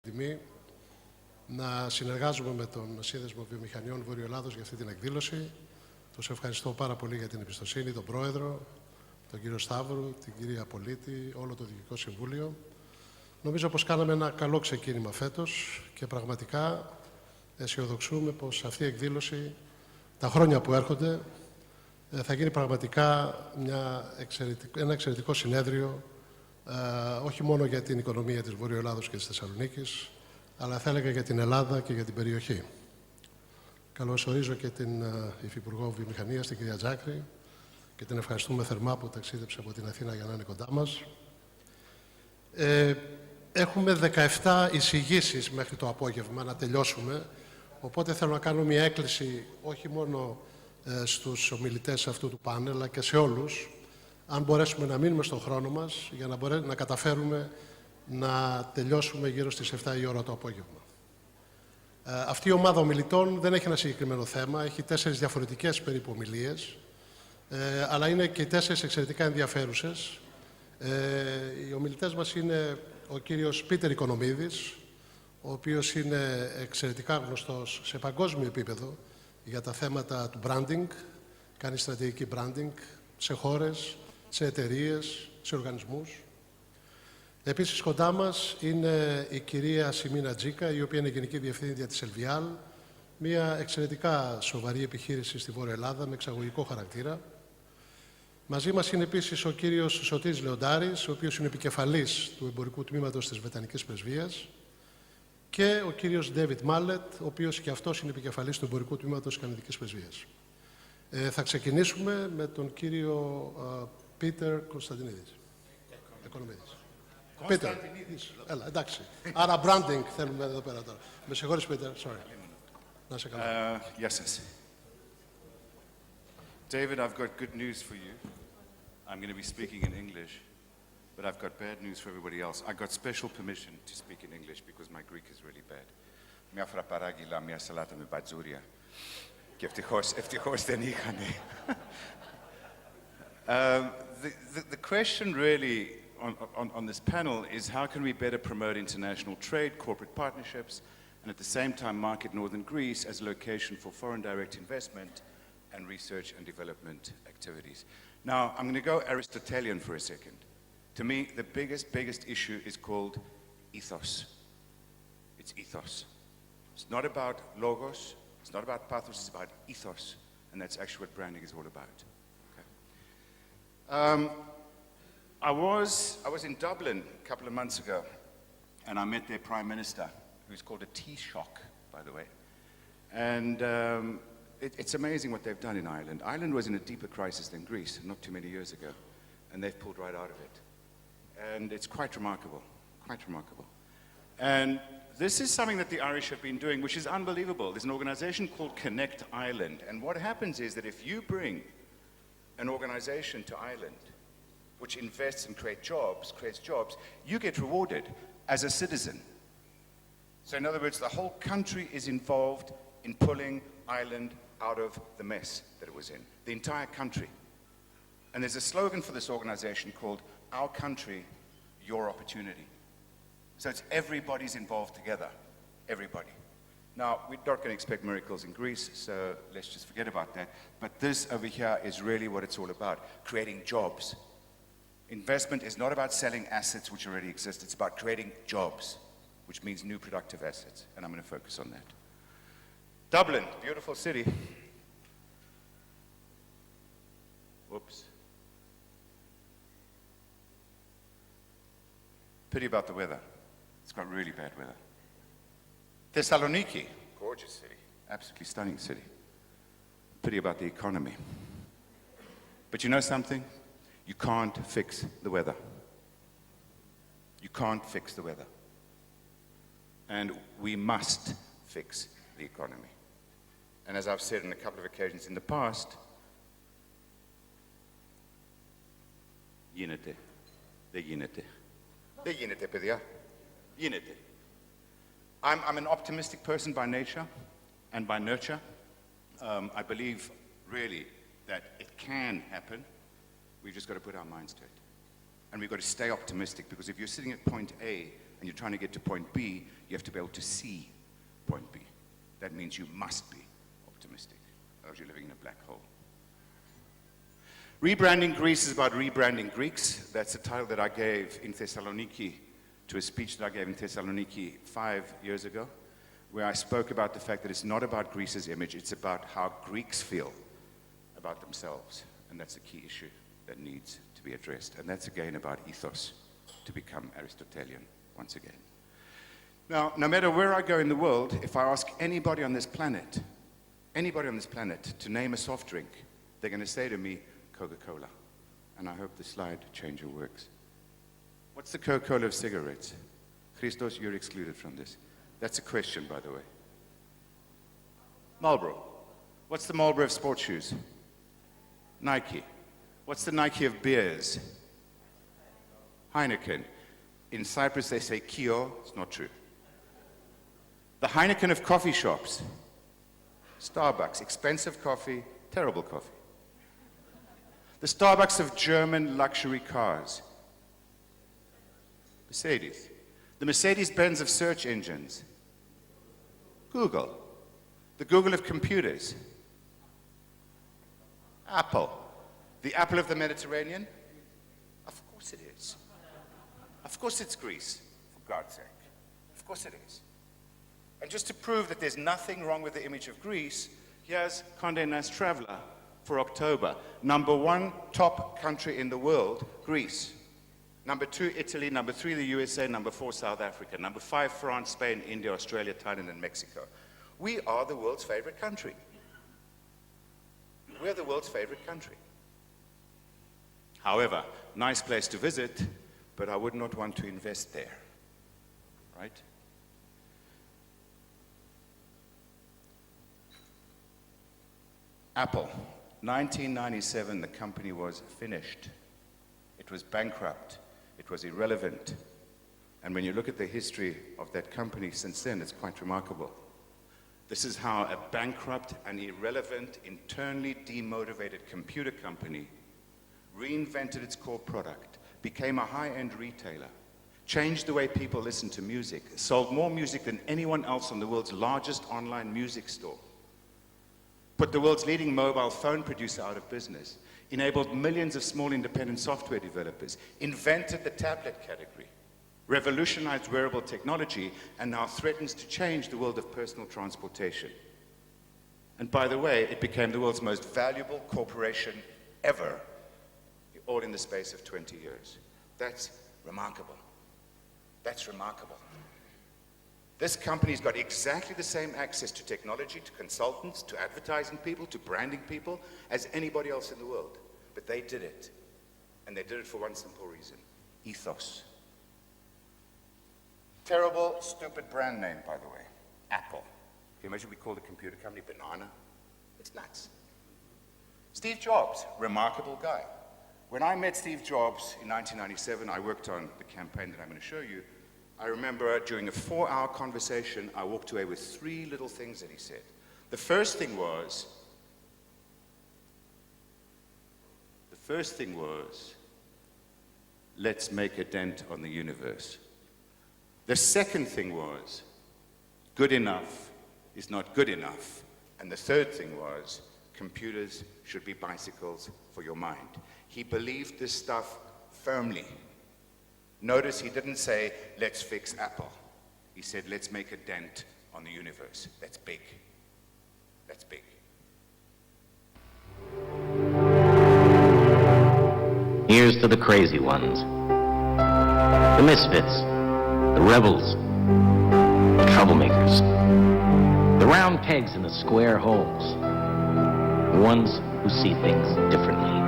Τιμή να συνεργάζομαι με τον Σύνδεσμο Βιομηχανιών Βόρειο Ελλάδος για αυτή την εκδήλωση. Τους ευχαριστώ πάρα πολύ για την εμπιστοσύνη, τον Πρόεδρο, τον κύριο Σταύρου, την κυρία Πολίτη, όλο το Διοικητικό Συμβούλιο. Νομίζω πως κάναμε ένα καλό ξεκίνημα φέτος και πραγματικά αισιοδοξούμε πως αυτή η εκδήλωση, τα χρόνια που έρχονται, θα γίνει πραγματικά ένα εξαιρετικό συνέδριο, όχι μόνο για την οικονομία της Βόρειο Ελλάδος και της Θεσσαλονίκης, αλλά θα έλεγα για την Ελλάδα και για την περιοχή. Καλωσορίζω και την Υφυπουργό Βιομηχανίας, την κυρία Τζάκρη, και την ευχαριστούμε θερμά που ταξίδεψε από την Αθήνα για να είναι κοντά μας. Έχουμε 17 εισηγήσεις μέχρι το απόγευμα να τελειώσουμε, οπότε θέλω να κάνω μια έκκληση όχι μόνο στους ομιλητές αυτού του πάνελ, αλλά και σε όλους, αν μπορέσουμε να μείνουμε στον χρόνο μας για να καταφέρουμε να τελειώσουμε γύρω στις 7 η ώρα το απόγευμα. Αυτή η ομάδα ομιλητών δεν έχει ένα συγκεκριμένο θέμα, έχει 4 διαφορετικές περίπου ομιλίες, αλλά είναι και οι 4 εξαιρετικά ενδιαφέρουσες. Οι ομιλητές μας είναι ο κύριος Πίτερ Οικονομίδης, ο οποίος είναι εξαιρετικά γνωστός σε παγκόσμιο επίπεδο για τα θέματα του branding, κάνει στρατηγική branding σε χώρες, σε εταιρείες, σε οργανισμούς. Επίσης κοντά μας είναι η κυρία Σιμίνα Τζίκα, η οποία είναι Γενική Διευθύντρια της Ελβιάλ, μια εξαιρετικά σοβαρή επιχείρηση στη Βόρεια Ελλάδα με εξαγωγικό χαρακτήρα. Μαζί μας είναι επίσης ο κύριος Σωτήρης Λεοντάρης, ο οποίος είναι επικεφαλής του εμπορικού τμήματος της Βρετανικής Πρεσβείας, και ο κύριος Ντέβιτ Μάλετ, ο οποίος και αυτός είναι επικεφαλής του εμπορικού τμήματος της Καναδικής Πρεσβείας. Θα ξεκινήσουμε με τον κύριο Πίτερ Κωνσταντινίδης. Πίτερ, έλα, εντάξει. Άρα branding θέλουμε εδώ πέρα τώρα. Με συγχωρείς, Πίτερ, sorry. Να σε καλά. Γεια σας. David, I've got good news for you. I'm going to be speaking in English, but I've got bad news for everybody else. I got special permission to speak in English because my Greek is really bad. Μια φορά παράγγειλα μια σαλάτα με μπατζούρια και ευτυχώς δεν είχανε. The question really on this panel is how can we better promote international trade, corporate partnerships, and at the same time market northern Greece as a location for foreign direct investment and research and development activities. Now, I'm going to go Aristotelian for a second. To me, the biggest issue is called ethos. It's ethos. It's not about logos, it's not about pathos, it's about ethos. And that's actually what branding is all about. Okay. I was in Dublin a couple of months ago, and I met their Prime Minister, who's called a Taoiseach, by the way. And it's amazing what they've done in Ireland. Ireland was in a deeper crisis than Greece not too many years ago, and they've pulled right out of it. And it's quite remarkable, quite remarkable. And this is something that the Irish have been doing, which is unbelievable. There's an organization called Connect Ireland, and what happens is that if you bring an organization to Ireland, which invests and creates jobs, you get rewarded as a citizen. So in other words, the whole country is involved in pulling Ireland out of the mess that it was in, the entire country. And there's a slogan for this organization called Our Country, Your Opportunity. So it's everybody's involved together, everybody. Now, we're not going to expect miracles in Greece, so let's just forget about that. But this over here is really what it's all about, creating jobs. Investment is not about selling assets which already exist, it's about creating jobs, which means new productive assets, and I'm going to focus on that. Dublin, beautiful city. Whoops. Pity about the weather. It's got really bad weather. Thessaloniki, gorgeous city, absolutely stunning city. Pity about the economy. But you know something? You can't fix the weather. You can't fix the weather. And we must fix the economy. And as I've said on a couple of occasions in the past, γίνεται. Δεν γίνεται. Δεν γίνεται, παιδιά. Γίνεται. I'm an optimistic person by nature and by nurture. I believe really that it can happen. We've just got to put our minds to it. And we've got to stay optimistic, because if you're sitting at point A and you're trying to get to point B, you have to be able to see point B. That means you must be optimistic, or you're living in a black hole. Rebranding Greece is about rebranding Greeks. That's a title that I gave in Thessaloniki to a speech that I gave in Thessaloniki 5 years ago, where I spoke about the fact that it's not about Greece's image, it's about how Greeks feel about themselves. And that's a key issue that needs to be addressed. And that's again about ethos, to become Aristotelian once again. Now, no matter where I go in the world, if I ask anybody on this planet to name a soft drink, they're going to say to me, Coca-Cola. And I hope the slide changer works. What's the Coca-Cola of cigarettes? Christos, you're excluded from this. That's a question, by the way. Marlboro. What's the Marlboro of sports shoes? Nike. What's the Nike of beers? Heineken. In Cyprus, they say Kio. It's not true. The Heineken of coffee shops. Starbucks. Expensive coffee, terrible coffee. The Starbucks of German luxury cars. Mercedes. The Mercedes-Benz of search engines. Google. The Google of computers. Apple. The apple of the Mediterranean? Of course it is. Of course it's Greece, for God's sake. Of course it is. And just to prove that there's nothing wrong with the image of Greece, here's Condé Nast Traveler for October. Number 1 top country in the world, Greece. Number 2, Italy. Number 3, the USA. Number 4, South Africa. Number 5, France, Spain, India, Australia, Thailand, and Mexico. We are the world's favorite country. We're the world's favorite country. However, nice place to visit, but I would not want to invest there, right? Apple, 1997, the company was finished. It was bankrupt. It was irrelevant. And when you look at the history of that company since then, it's quite remarkable. This is how a bankrupt and irrelevant, internally demotivated computer company reinvented its core product, became a high-end retailer, changed the way people listen to music, sold more music than anyone else on the world's largest online music store, put the world's leading mobile phone producer out of business, enabled millions of small independent software developers, invented the tablet category, revolutionized wearable technology, and now threatens to change the world of personal transportation. And by the way, it became the world's most valuable corporation ever, all in the space of 20 years. That's remarkable. That's remarkable. This company's got exactly the same access to technology, to consultants, to advertising people, to branding people, as anybody else in the world. But they did it. And they did it for one simple reason: ethos. Terrible, stupid brand name, by the way. Apple. Can you imagine we call the computer company banana? It's nuts. Steve Jobs, remarkable guy. When I met Steve Jobs in 1997, I worked on the campaign that I'm going to show you. I remember during a 4-hour conversation, I walked away with 3 little things that he said. The first thing was, let's make a dent on the universe. The second thing was, good enough is not good enough. And the third thing was, computers should be bicycles for your mind. He believed this stuff firmly. Notice he didn't say, let's fix Apple. He said, let's make a dent on the universe. That's big. That's big. Here's to the crazy ones, the misfits, the rebels, the troublemakers, the round pegs in the square holes, the ones who see things differently.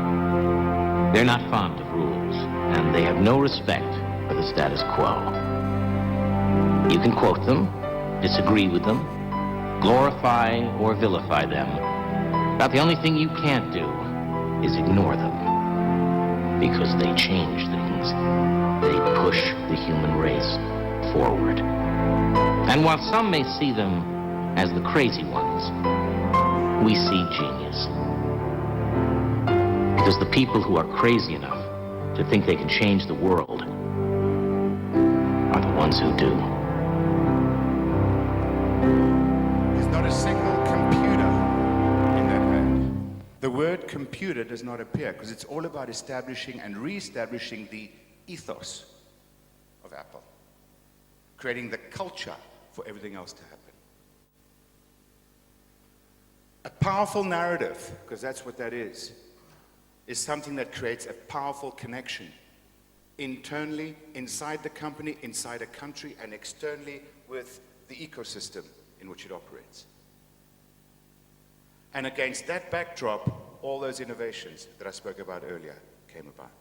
They're not fond of rules, and they have no respect for the status quo. You can quote them, disagree with them, glorify or vilify them, but the only thing you can't do is ignore them, because they change things. They push the human race forward. And while some may see them as the crazy ones, we see genius. Because the people who are crazy enough to think they can change the world are the ones who do. There's not a single computer in that ad. The word computer does not appear because it's all about establishing and re-establishing the ethos of Apple, creating the culture for everything else to happen. A powerful narrative, because that's what that is something that creates a powerful connection internally, inside the company, inside a country, and externally with the ecosystem in which it operates. And against that backdrop, all those innovations that I spoke about earlier came about.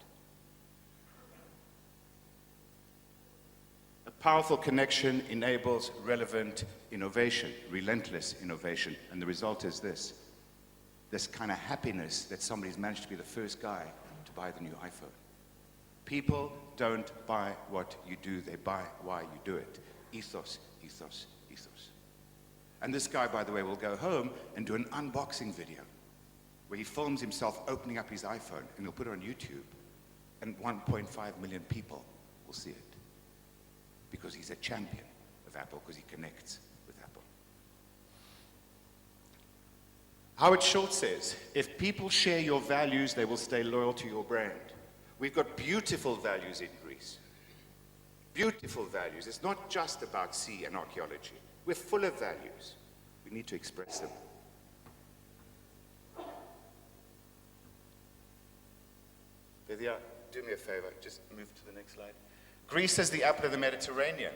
A powerful connection enables relevant innovation, relentless innovation, and the result is this kind of happiness that somebody's managed to be the first guy to buy the new iPhone. People don't buy what you do, they buy why you do it. Ethos, ethos, ethos. And this guy, by the way, will go home and do an unboxing video where he films himself opening up his iPhone, and he'll put it on YouTube, and 1.5 million people will see it. Because he's a champion of Apple, because he connects with Apple. Howard Schultz says, if people share your values, they will stay loyal to your brand. We've got beautiful values in Greece. Beautiful values. It's not just about sea and archaeology. We're full of values. We need to express them. Vidya, do me a favor, just move to the next slide. Greece is the apple of the Mediterranean.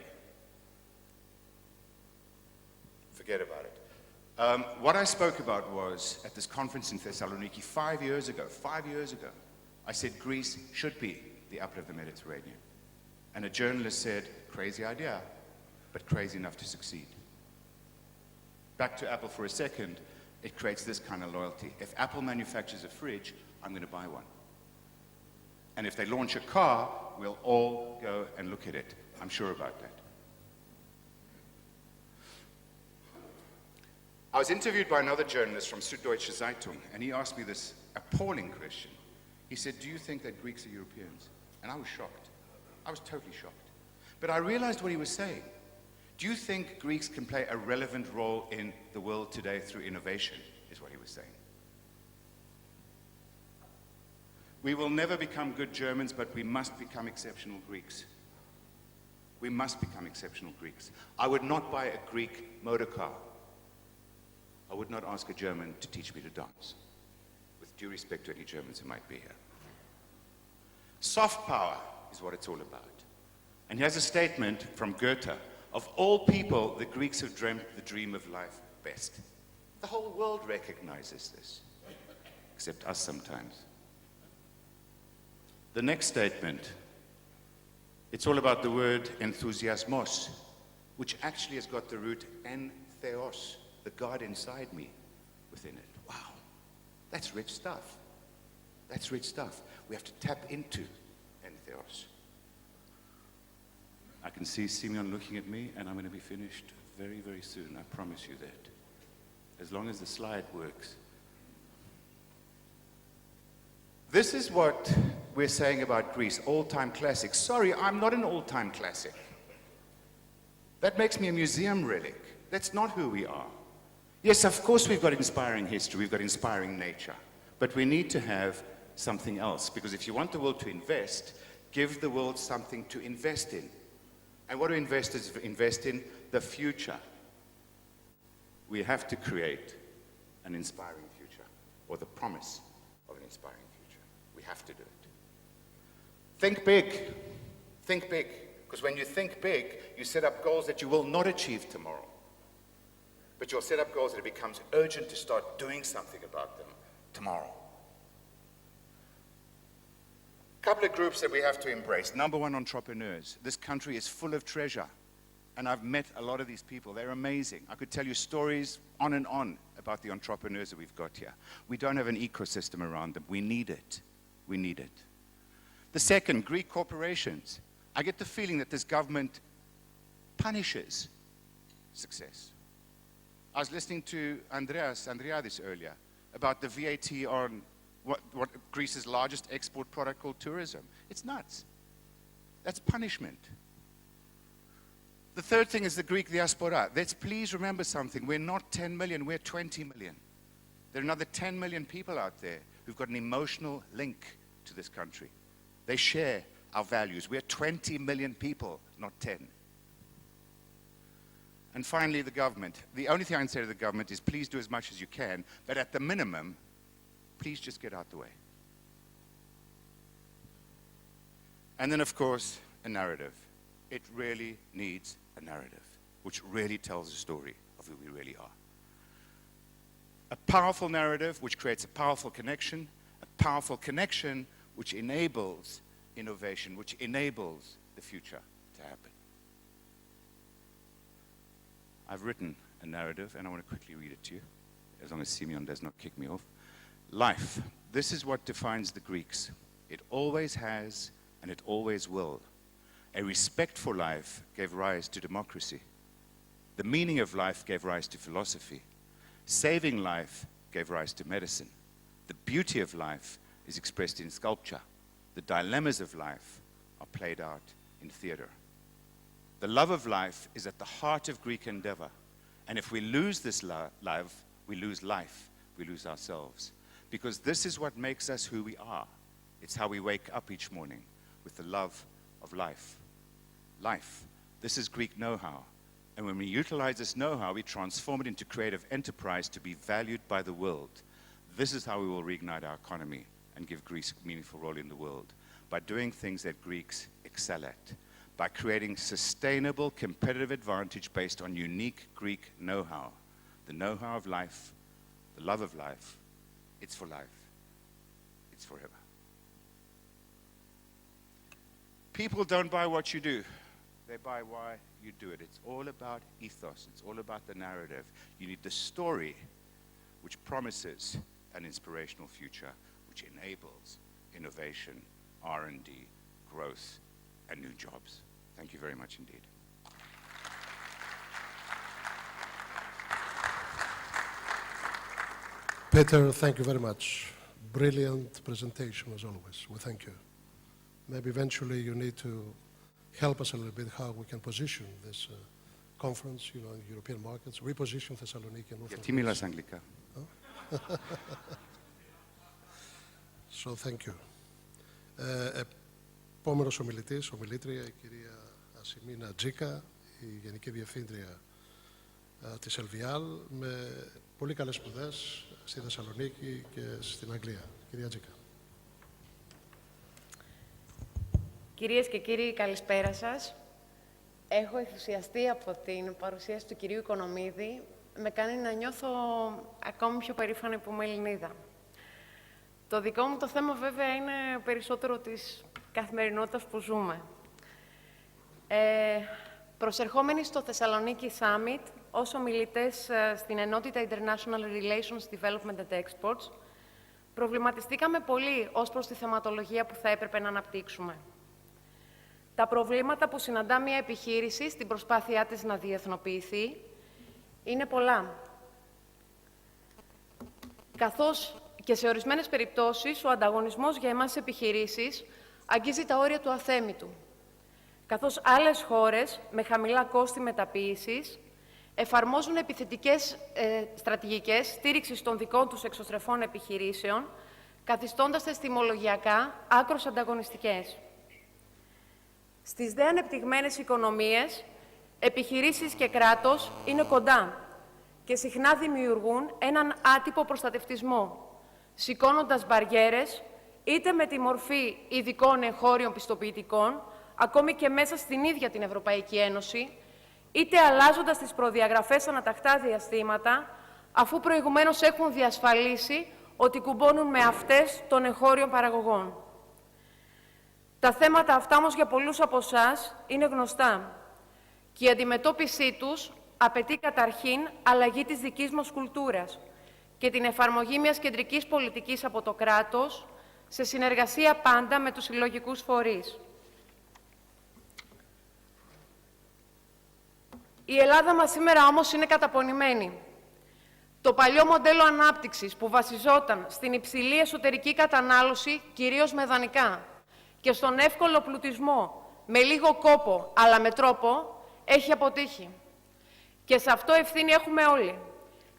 Forget about it. What I spoke about was, at this conference in Thessaloniki 5 years ago, I said Greece should be the apple of the Mediterranean. And a journalist said, crazy idea, but crazy enough to succeed. Back to Apple for a second, it creates this kind of loyalty. If Apple manufactures a fridge, I'm going to buy one. And if they launch a car, we'll all go and look at it. I'm sure about that. I was interviewed by another journalist from Süddeutsche Zeitung, and he asked me this appalling question. He said, do you think that Greeks are Europeans? And I was shocked. I was totally shocked. But I realized what he was saying. Do you think Greeks can play a relevant role in the world today through innovation, is what he was saying. We will never become good Germans, but we must become exceptional Greeks. We must become exceptional Greeks. I would not buy a Greek motor car. I would not ask a German to teach me to dance, with due respect to any Germans who might be here. Soft power is what it's all about. And here's a statement from Goethe. Of all people, the Greeks have dreamt the dream of life best. The whole world recognizes this, except us sometimes. The next statement, it's all about the word enthusiasmos, which actually has got the root entheos, the God inside me, within it. Wow, that's rich stuff. That's rich stuff. We have to tap into entheos. I can see Simeon looking at me, and I'm going to be finished very, very soon. I promise you that. As long as the slide works. This is what we're saying about Greece, all-time classic. Sorry, I'm not an all-time classic. That makes me a museum relic. That's not who we are. Yes, of course we've got inspiring history, we've got inspiring nature, but we need to have something else, because if you want the world to invest, give the world something to invest in. And what do investors invest in? The future. We have to create an inspiring future, or the promise of an inspiring future. We have to do it. Think big. Think big. Because when you think big, you set up goals that you will not achieve tomorrow. But you'll set up goals that it becomes urgent to start doing something about them tomorrow. A couple of groups that we have to embrace. Number one, entrepreneurs. This country is full of treasure. And I've met a lot of these people. They're amazing. I could tell you stories on and on about the entrepreneurs that we've got here. We don't have an ecosystem around them. We need it. We need it. The second, Greek corporations. I get the feeling that this government punishes success. I was listening to Andreadis earlier about the VAT on what Greece's largest export product called tourism. It's nuts. That's punishment. The third thing is the Greek diaspora. Let's please remember something. We're not 10 million, we're 20 million. There are another 10 million people out there who've got an emotional link to this country. They share our values. We're 20 million people, not 10. And finally, the government. The only thing I can say to the government is please do as much as you can, but at the minimum, please just get out the way. And then, of course, a narrative. It really needs a narrative, which really tells the story of who we really are. A powerful narrative which creates a powerful connection which enables innovation, which enables the future to happen. I've written a narrative, and I want to quickly read it to you, as long as Simeon does not kick me off. Life. This is what defines the Greeks. It always has, and it always will. A respect for life gave rise to democracy. The meaning of life gave rise to philosophy. Saving life gave rise to medicine. The beauty of life is expressed in sculpture. The dilemmas of life are played out in theater. The love of life is at the heart of Greek endeavor. And if we lose this love, we lose life, we lose ourselves. Because this is what makes us who we are. It's how we wake up each morning, with the love of life. Life. This is Greek know-how. And when we utilize this know-how, we transform it into creative enterprise to be valued by the world. This is how we will reignite our economy and give Greece a meaningful role in the world. By doing things that Greeks excel at. By creating sustainable competitive advantage based on unique Greek know-how. The know-how of life, the love of life, it's for life. It's forever. People don't buy what you do. They buy why you do it. It's all about ethos. It's all about the narrative. You need the story which promises an inspirational future, which enables innovation, R&D, growth, and new jobs. Thank you very much indeed. Peter, thank you very much. Brilliant presentation as always. We thank you. Maybe eventually you need to help us a little bit how we can position this conference, in European markets, reposition Thessaloniki and Γιατί μιλάς αγγλικά? So thank you. Επόμενος ομιλήτρια, η κυρία Ασημίνα Τζίκα, η Γενική Διευθύντρια της ΕΛΒΙΑΛ, με πολύ καλές σπουδές στη Θεσσαλονίκη και στην Αγγλία. Κυρία Τζίκα. Κυρίες και κύριοι, καλησπέρα σας. Έχω ενθουσιαστεί από την παρουσίαση του κυρίου Οικονομίδη. Με κάνει να νιώθω ακόμη πιο περήφανη που είμαι Ελληνίδα. Το δικό μου το θέμα βέβαια είναι περισσότερο της καθημερινότητας που ζούμε. Προσερχόμενοι στο Thessaloniki Summit, ως ομιλητές στην ενότητα International Relations, Development and Exports, προβληματιστήκαμε πολύ ως προς τη θεματολογία που θα έπρεπε να αναπτύξουμε. Τα προβλήματα που συναντά μια επιχείρηση στην προσπάθειά της να διεθνοποιηθεί είναι πολλά. Καθώς και σε ορισμένες περιπτώσεις ο ανταγωνισμός για εμάς τις επιχειρήσεις αγγίζει τα όρια του αθέμητου. Καθώς άλλες χώρες με χαμηλά κόστη μεταποίησης εφαρμόζουν επιθετικές στρατηγικές στήριξης των δικών τους εξωστρεφών επιχειρήσεων, καθιστώντας τις τιμολογιακά άκρως ανταγωνιστικές. Στις δε ανεπτυγμένες οικονομίες, επιχειρήσεις και κράτος είναι κοντά και συχνά δημιουργούν έναν άτυπο προστατευτισμό, σηκώνοντας μπαριέρες είτε με τη μορφή ειδικών εγχώριων πιστοποιητικών, ακόμη και μέσα στην ίδια την Ευρωπαϊκή Ένωση, είτε αλλάζοντας τις προδιαγραφές ανατακτά διαστήματα, αφού προηγουμένως έχουν διασφαλίσει ότι κουμπώνουν με αυτές των εγχώριων παραγωγών. Τα θέματα αυτά όμως για πολλούς από εσάς είναι γνωστά και η αντιμετώπιση τους απαιτεί καταρχήν αλλαγή της δικής μας κουλτούρας και την εφαρμογή μιας κεντρικής πολιτικής από το κράτος σε συνεργασία πάντα με τους συλλογικούς φορείς. Η Ελλάδα μας σήμερα όμως είναι καταπονημένη. Το παλιό μοντέλο ανάπτυξης που βασιζόταν στην υψηλή εσωτερική κατανάλωση, κυρίως με δανεικά, και στον εύκολο πλουτισμό, με λίγο κόπο αλλά με τρόπο, έχει αποτύχει. Και σε αυτό ευθύνη έχουμε όλοι.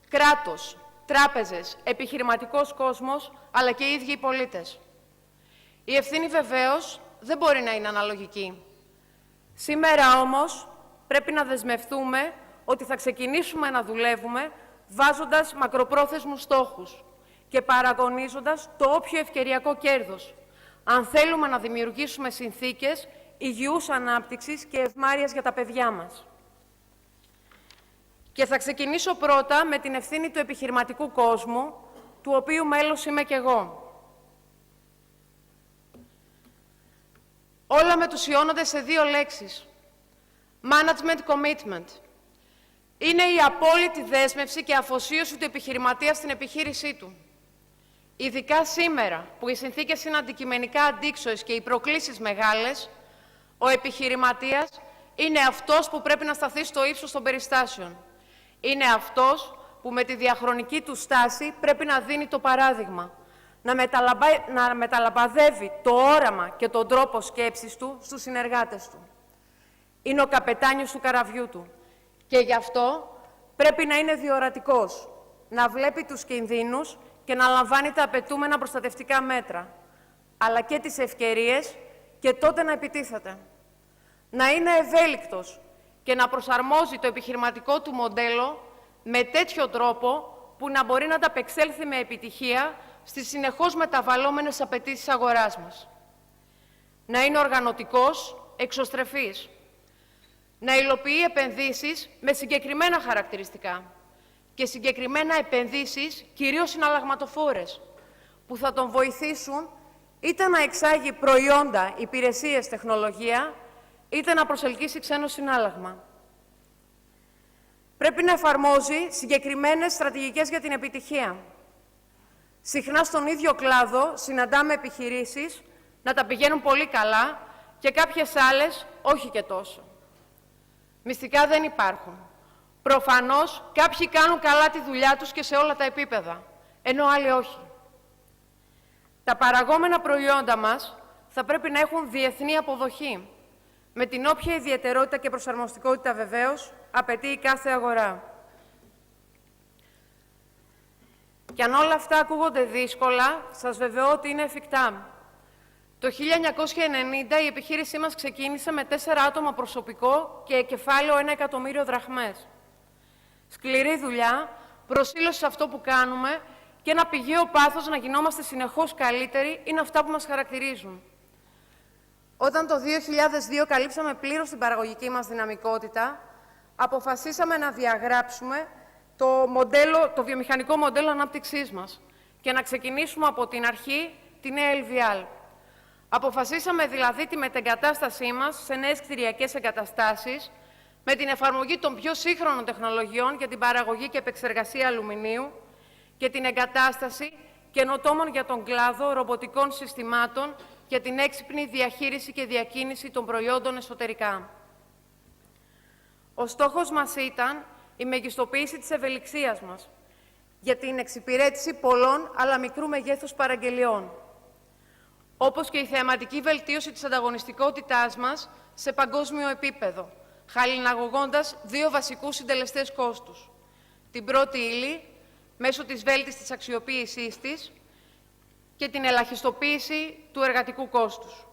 Κράτος, τράπεζες, επιχειρηματικός κόσμος, αλλά και οι ίδιοι οι πολίτες. Η ευθύνη βεβαίως δεν μπορεί να είναι αναλογική. Σήμερα όμως πρέπει να δεσμευτούμε ότι θα ξεκινήσουμε να δουλεύουμε βάζοντας μακροπρόθεσμους στόχους και παραγωνίζοντας το όποιο ευκαιριακό κέρδος, αν θέλουμε να δημιουργήσουμε συνθήκες υγιούς ανάπτυξης και ευμάρειας για τα παιδιά μας. Και θα ξεκινήσω πρώτα με την ευθύνη του επιχειρηματικού κόσμου, του οποίου μέλος είμαι κι εγώ. Όλα μετουσιώνονται σε δύο λέξεις. Management commitment. Είναι η απόλυτη δέσμευση και αφοσίωση του επιχειρηματία στην επιχείρησή του. Ειδικά σήμερα, που οι συνθήκες είναι αντικειμενικά αντίξωες και οι προκλήσεις μεγάλες, ο επιχειρηματίας είναι αυτός που πρέπει να σταθεί στο ύψος των περιστάσεων. Είναι αυτός που με τη διαχρονική του στάση πρέπει να δίνει το παράδειγμα, να μεταλαμπαδεύει το όραμα και τον τρόπο σκέψης του στους συνεργάτες του. Είναι ο καπετάνιος του καραβιού του και γι' αυτό πρέπει να είναι διορατικός, να βλέπει τους κινδύνους και να λαμβάνει τα απαιτούμενα προστατευτικά μέτρα, αλλά και τις ευκαιρίες και τότε να επιτίθεται. Να είναι ευέλικτος και να προσαρμόζει το επιχειρηματικό του μοντέλο με τέτοιο τρόπο που να μπορεί να ανταπεξέλθει με επιτυχία στις συνεχώς μεταβαλλόμενες απαιτήσεις αγοράς μας. Να είναι οργανωτικός, εξωστρεφής. Να υλοποιεί επενδύσεις με συγκεκριμένα χαρακτηριστικά και συγκεκριμένα επενδύσεις, κυρίως συναλλαγματοφόρες, που θα τον βοηθήσουν είτε να εξάγει προϊόντα, υπηρεσίες, τεχνολογία, είτε να προσελκύσει ξένο συνάλλαγμα. Πρέπει να εφαρμόζει συγκεκριμένες στρατηγικές για την επιτυχία. Συχνά στον ίδιο κλάδο συναντάμε επιχειρήσεις να τα πηγαίνουν πολύ καλά και κάποιες άλλες όχι και τόσο. Μυστικά δεν υπάρχουν. Προφανώς κάποιοι κάνουν καλά τη δουλειά τους και σε όλα τα επίπεδα, ενώ άλλοι όχι. Τα παραγόμενα προϊόντα μας θα πρέπει να έχουν διεθνή αποδοχή, με την όποια ιδιαιτερότητα και προσαρμοστικότητα βεβαίως απαιτεί η κάθε αγορά. Και αν όλα αυτά ακούγονται δύσκολα, σας βεβαιώ ότι είναι εφικτά. Το 1990 η επιχείρησή μας ξεκίνησε με 4 άτομα προσωπικό και κεφάλαιο 1 εκατομμύριο δραχμές. Σκληρή δουλειά, προσήλωση σε αυτό που κάνουμε και ένα πηγαίο πάθος να γινόμαστε συνεχώς καλύτεροι είναι αυτά που μας χαρακτηρίζουν. Όταν το 2002 καλύψαμε πλήρως την παραγωγική μας δυναμικότητα, αποφασίσαμε να διαγράψουμε το βιομηχανικό μοντέλο ανάπτυξής μας και να ξεκινήσουμε από την αρχή τη νέα LVL. Αποφασίσαμε δηλαδή τη μετεγκατάστασή μας σε νέες κτηριακές εγκαταστάσεις με την εφαρμογή των πιο σύγχρονων τεχνολογιών για την παραγωγή και επεξεργασία αλουμινίου και την εγκατάσταση καινοτόμων για τον κλάδο ρομποτικών συστημάτων για την έξυπνη διαχείριση και διακίνηση των προϊόντων εσωτερικά. Ο στόχος μας ήταν η μεγιστοποίηση της ευελιξίας μας για την εξυπηρέτηση πολλών αλλά μικρού μεγέθους παραγγελιών, όπως και η θεαματική βελτίωση της ανταγωνιστικότητάς μας σε παγκόσμιο επίπεδο, χαλιναγωγώντας 2 βασικούς συντελεστές κόστους. Την πρώτη ύλη, μέσω της βέλτιστης αξιοποίησής της, και την ελαχιστοποίηση του εργατικού κόστους.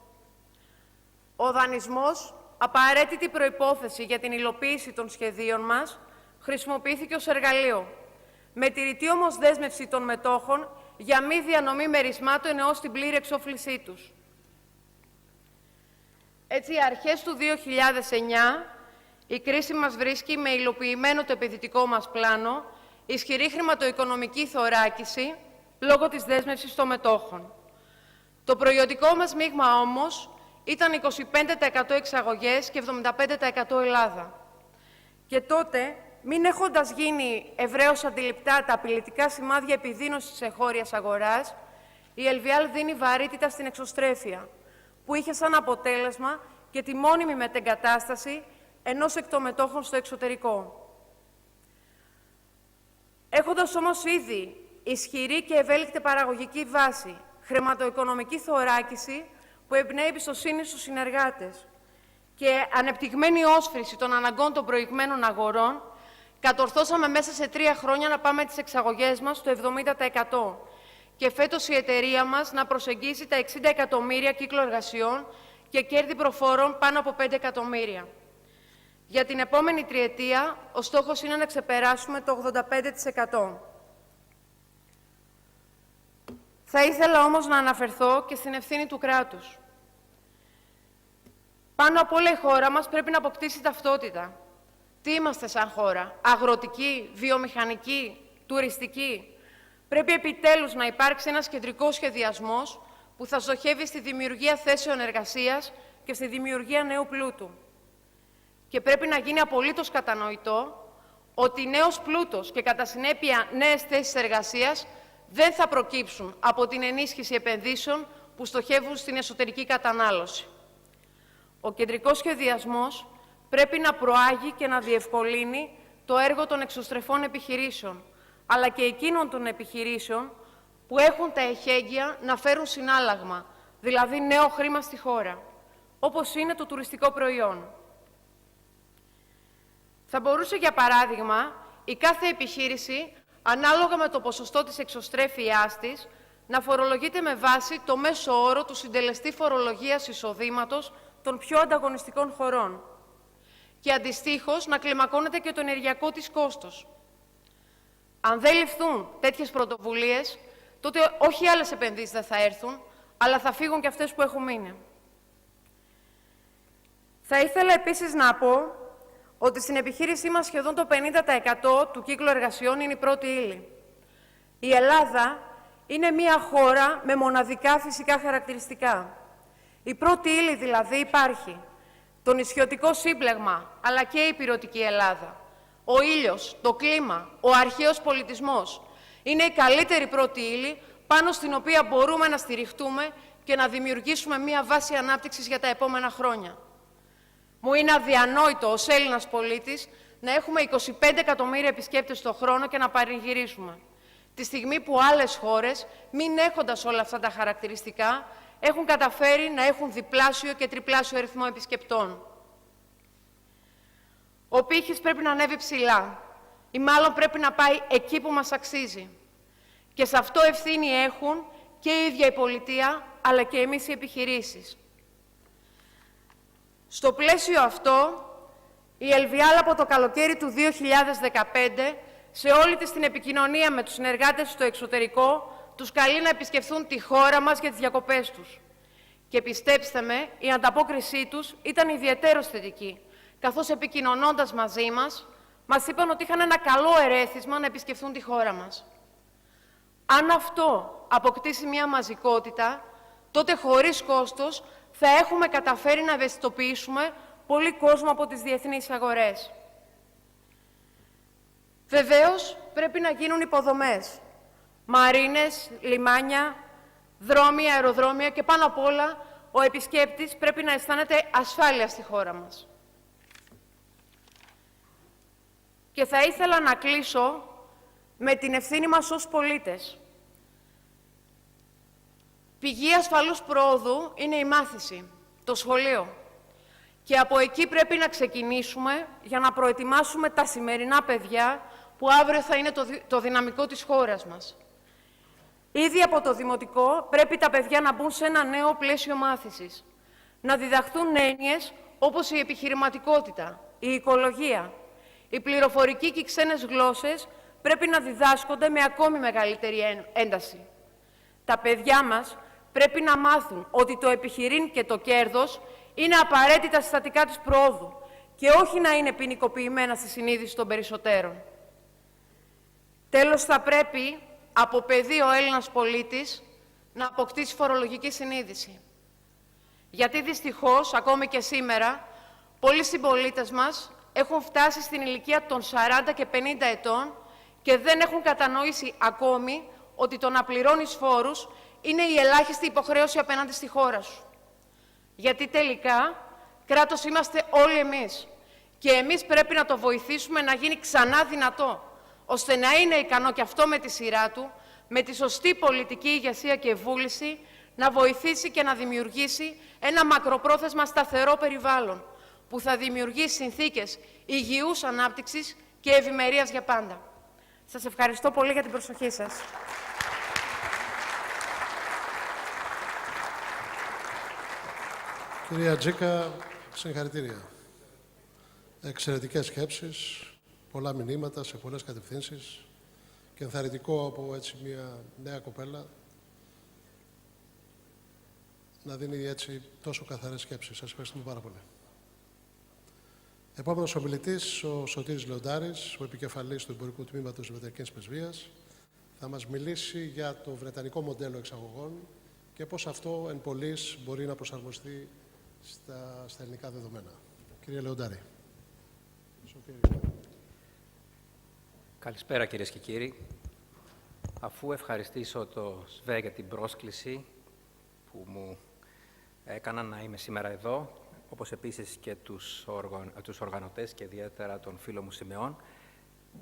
Ο δανεισμός, απαραίτητη προϋπόθεση για την υλοποίηση των σχεδίων μας, χρησιμοποιήθηκε ως εργαλείο, με τη ρητή όμως δέσμευση των μετόχων για μη διανομή μερισμάτων έως την πλήρη εξόφλησή τους. Έτσι, αρχές του 2009, η κρίση μας βρίσκει με υλοποιημένο το επενδυτικό μας πλάνο, ισχυρή χρηματοοικονομική θωράκιση, λόγω της δέσμευσης των μετόχων. Το προϊόντικό μας μείγμα όμως ήταν 25% εξαγωγές και 75% Ελλάδα. Και τότε, μην έχοντας γίνει ευρέως αντιληπτά τα απειλητικά σημάδια επιδείνωσης της εγχώριας αγοράς, η LVL δίνει βαρύτητα στην εξωστρέφεια, που είχε σαν αποτέλεσμα και τη μόνιμη μετεγκατάσταση ενός εκ των μετόχων στο εξωτερικό. Έχοντας όμως ήδη ισχυρή και ευέλικτη παραγωγική βάση, χρηματοοικονομική θωράκιση που εμπνέει εμπιστοσύνη στους συνεργάτες και ανεπτυγμένη όσφρηση των αναγκών των προηγμένων αγορών, κατορθώσαμε μέσα σε 3 χρόνια να πάμε τις εξαγωγές μας στο 70% και φέτος η εταιρεία μας να προσεγγίσει τα 60 εκατομμύρια κύκλο εργασιών και κέρδη προφόρων πάνω από 5 εκατομμύρια. Για την επόμενη τριετία, ο στόχος είναι να ξεπεράσουμε το 85%. Θα ήθελα όμως να αναφερθώ και στην ευθύνη του κράτους. Πάνω απ' όλα η χώρα μας πρέπει να αποκτήσει ταυτότητα. Τι είμαστε σαν χώρα? Αγροτική, βιομηχανική, τουριστική? Πρέπει επιτέλους να υπάρξει ένας κεντρικός σχεδιασμός που θα στοχεύει στη δημιουργία θέσεων εργασίας και στη δημιουργία νέου πλούτου. Και πρέπει να γίνει απολύτως κατανοητό ότι νέος πλούτος και κατά συνέπεια νέες θέσεις εργασίας δεν θα προκύψουν από την ενίσχυση επενδύσεων που στοχεύουν στην εσωτερική κατανάλωση. Ο κεντρικός σχεδιασμός πρέπει να προάγει και να διευκολύνει το έργο των εξωστρεφών επιχειρήσεων, αλλά και εκείνων των επιχειρήσεων που έχουν τα εχέγγυα να φέρουν συνάλλαγμα, δηλαδή νέο χρήμα στη χώρα, όπως είναι το τουριστικό προϊόν. Θα μπορούσε, για παράδειγμα, η κάθε επιχείρηση, ανάλογα με το ποσοστό της εξωστρέφειάς της, να φορολογείται με βάση το μέσο όρο του συντελεστή φορολογίας εισοδήματος των πιο ανταγωνιστικών χωρών και αντιστοίχως να κλιμακώνεται και το ενεργειακό της κόστος. Αν δεν ληφθούν τέτοιες πρωτοβουλίες, τότε όχι άλλες επενδύσεις δεν θα έρθουν, αλλά θα φύγουν και αυτές που έχουν μείνει. Θα ήθελα επίσης να πω ότι στην επιχείρησή μας σχεδόν το 50% του κύκλου εργασιών είναι η πρώτη ύλη. Η Ελλάδα είναι μια χώρα με μοναδικά φυσικά χαρακτηριστικά. Η πρώτη ύλη δηλαδή υπάρχει. Το νησιωτικό σύμπλεγμα, αλλά και η ηπειρωτική Ελλάδα. Ο ήλιος, το κλίμα, ο αρχαίος πολιτισμός είναι η καλύτερη πρώτη ύλη πάνω στην οποία μπορούμε να στηριχτούμε και να δημιουργήσουμε μία βάση ανάπτυξης για τα επόμενα χρόνια. Μου είναι αδιανόητο ως Έλληνας πολίτης να έχουμε 25 εκατομμύρια επισκέπτες το χρόνο και να πανηγυρίσουμε. Τη στιγμή που άλλες χώρες, μην έχοντας όλα αυτά τα χαρακτηριστικά, έχουν καταφέρει να έχουν διπλάσιο και τριπλάσιο αριθμό επισκεπτών. Ο πύχης πρέπει να ανέβει ψηλά, ή μάλλον πρέπει να πάει εκεί που μας αξίζει. Και σε αυτό ευθύνη έχουν και η ίδια η πολιτεία, αλλά και εμείς οι επιχειρήσεις. Στο πλαίσιο αυτό, η Ελβιάλ από το καλοκαίρι του 2015, σε όλη της την επικοινωνία με τους συνεργάτες στο εξωτερικό, τους καλεί να επισκεφθούν τη χώρα μας για τις διακοπές τους. Και πιστέψτε με, η ανταπόκρισή τους ήταν ιδιαιτέρως θετική, καθώς επικοινωνώντας μαζί μας είπαν ότι είχαν ένα καλό ερέθισμα να επισκεφθούν τη χώρα μας. Αν αυτό αποκτήσει μια μαζικότητα, τότε χωρίς κόστος θα έχουμε καταφέρει να ευαισθητοποιήσουμε πολύ κόσμο από τις διεθνείς αγορές. Βεβαίως, πρέπει να γίνουν υποδομές. Μαρίνες, λιμάνια, δρόμοι, αεροδρόμια και πάνω απ' όλα ο επισκέπτης πρέπει να αισθάνεται ασφάλεια στη χώρα μας. Και θα ήθελα να κλείσω με την ευθύνη μας ως πολίτες. Πηγή ασφαλούς πρόοδου είναι η μάθηση, το σχολείο. Και από εκεί πρέπει να ξεκινήσουμε για να προετοιμάσουμε τα σημερινά παιδιά που αύριο θα είναι το δυναμικό της χώρας μας. Ήδη από το δημοτικό πρέπει τα παιδιά να μπουν σε ένα νέο πλαίσιο μάθησης. Να διδαχθούν έννοιες όπως η επιχειρηματικότητα, η οικολογία. Η πληροφορική και οι ξένες γλώσσες πρέπει να διδάσκονται με ακόμη μεγαλύτερη ένταση. Τα παιδιά μας πρέπει να μάθουν ότι το επιχειρήν και το κέρδος είναι απαραίτητα συστατικά της πρόοδου και όχι να είναι ποινικοποιημένα στη συνείδηση των περισσότερων. Τέλος, θα πρέπει από παιδί ο Έλληνας πολίτης να αποκτήσει φορολογική συνείδηση. Γιατί δυστυχώς, ακόμη και σήμερα, πολλοί συμπολίτες μας έχουν φτάσει στην ηλικία των 40 και 50 ετών και δεν έχουν κατανοήσει ακόμη ότι το να πληρώνεις φόρους είναι η ελάχιστη υποχρέωση απέναντι στη χώρα σου. Γιατί τελικά, κράτος είμαστε όλοι εμείς. Και εμείς πρέπει να το βοηθήσουμε να γίνει ξανά δυνατό, ώστε να είναι ικανό και αυτό με τη σειρά του, με τη σωστή πολιτική ηγεσία και βούληση, να βοηθήσει και να δημιουργήσει ένα μακροπρόθεσμα σταθερό περιβάλλον, που θα δημιουργήσει συνθήκες υγιούς ανάπτυξης και ευημερίας για πάντα. Σας ευχαριστώ πολύ για την προσοχή σας. Κυρία Τζίκα, συγχαρητήρια. Εξαιρετικές σκέψεις, πολλά μηνύματα σε πολλές κατευθύνσεις και ενθαρρυντικό από έτσι μια νέα κοπέλα να δίνει έτσι τόσο καθαρές σκέψεις. Σας ευχαριστούμε πάρα πολύ. Επόμενος ομιλητής, ο Σωτήρης Λεοντάρης, ο επικεφαλής του εμπορικού τμήματος της Βρετανικής Πρεσβείας, θα μας μιλήσει για το βρετανικό μοντέλο εξαγωγών και πώς αυτό εν πολλοίς μπορεί να προσαρμοστεί στα ελληνικά δεδομένα. Κύριε Λεοντάρη. Καλησπέρα κυρίες και κύριοι. Αφού ευχαριστήσω το ΣΒΕ για την πρόσκληση που μου έκαναν να είμαι σήμερα εδώ, όπως επίσης και τους οργανωτές και ιδιαίτερα τον φίλο μου Σιμεών,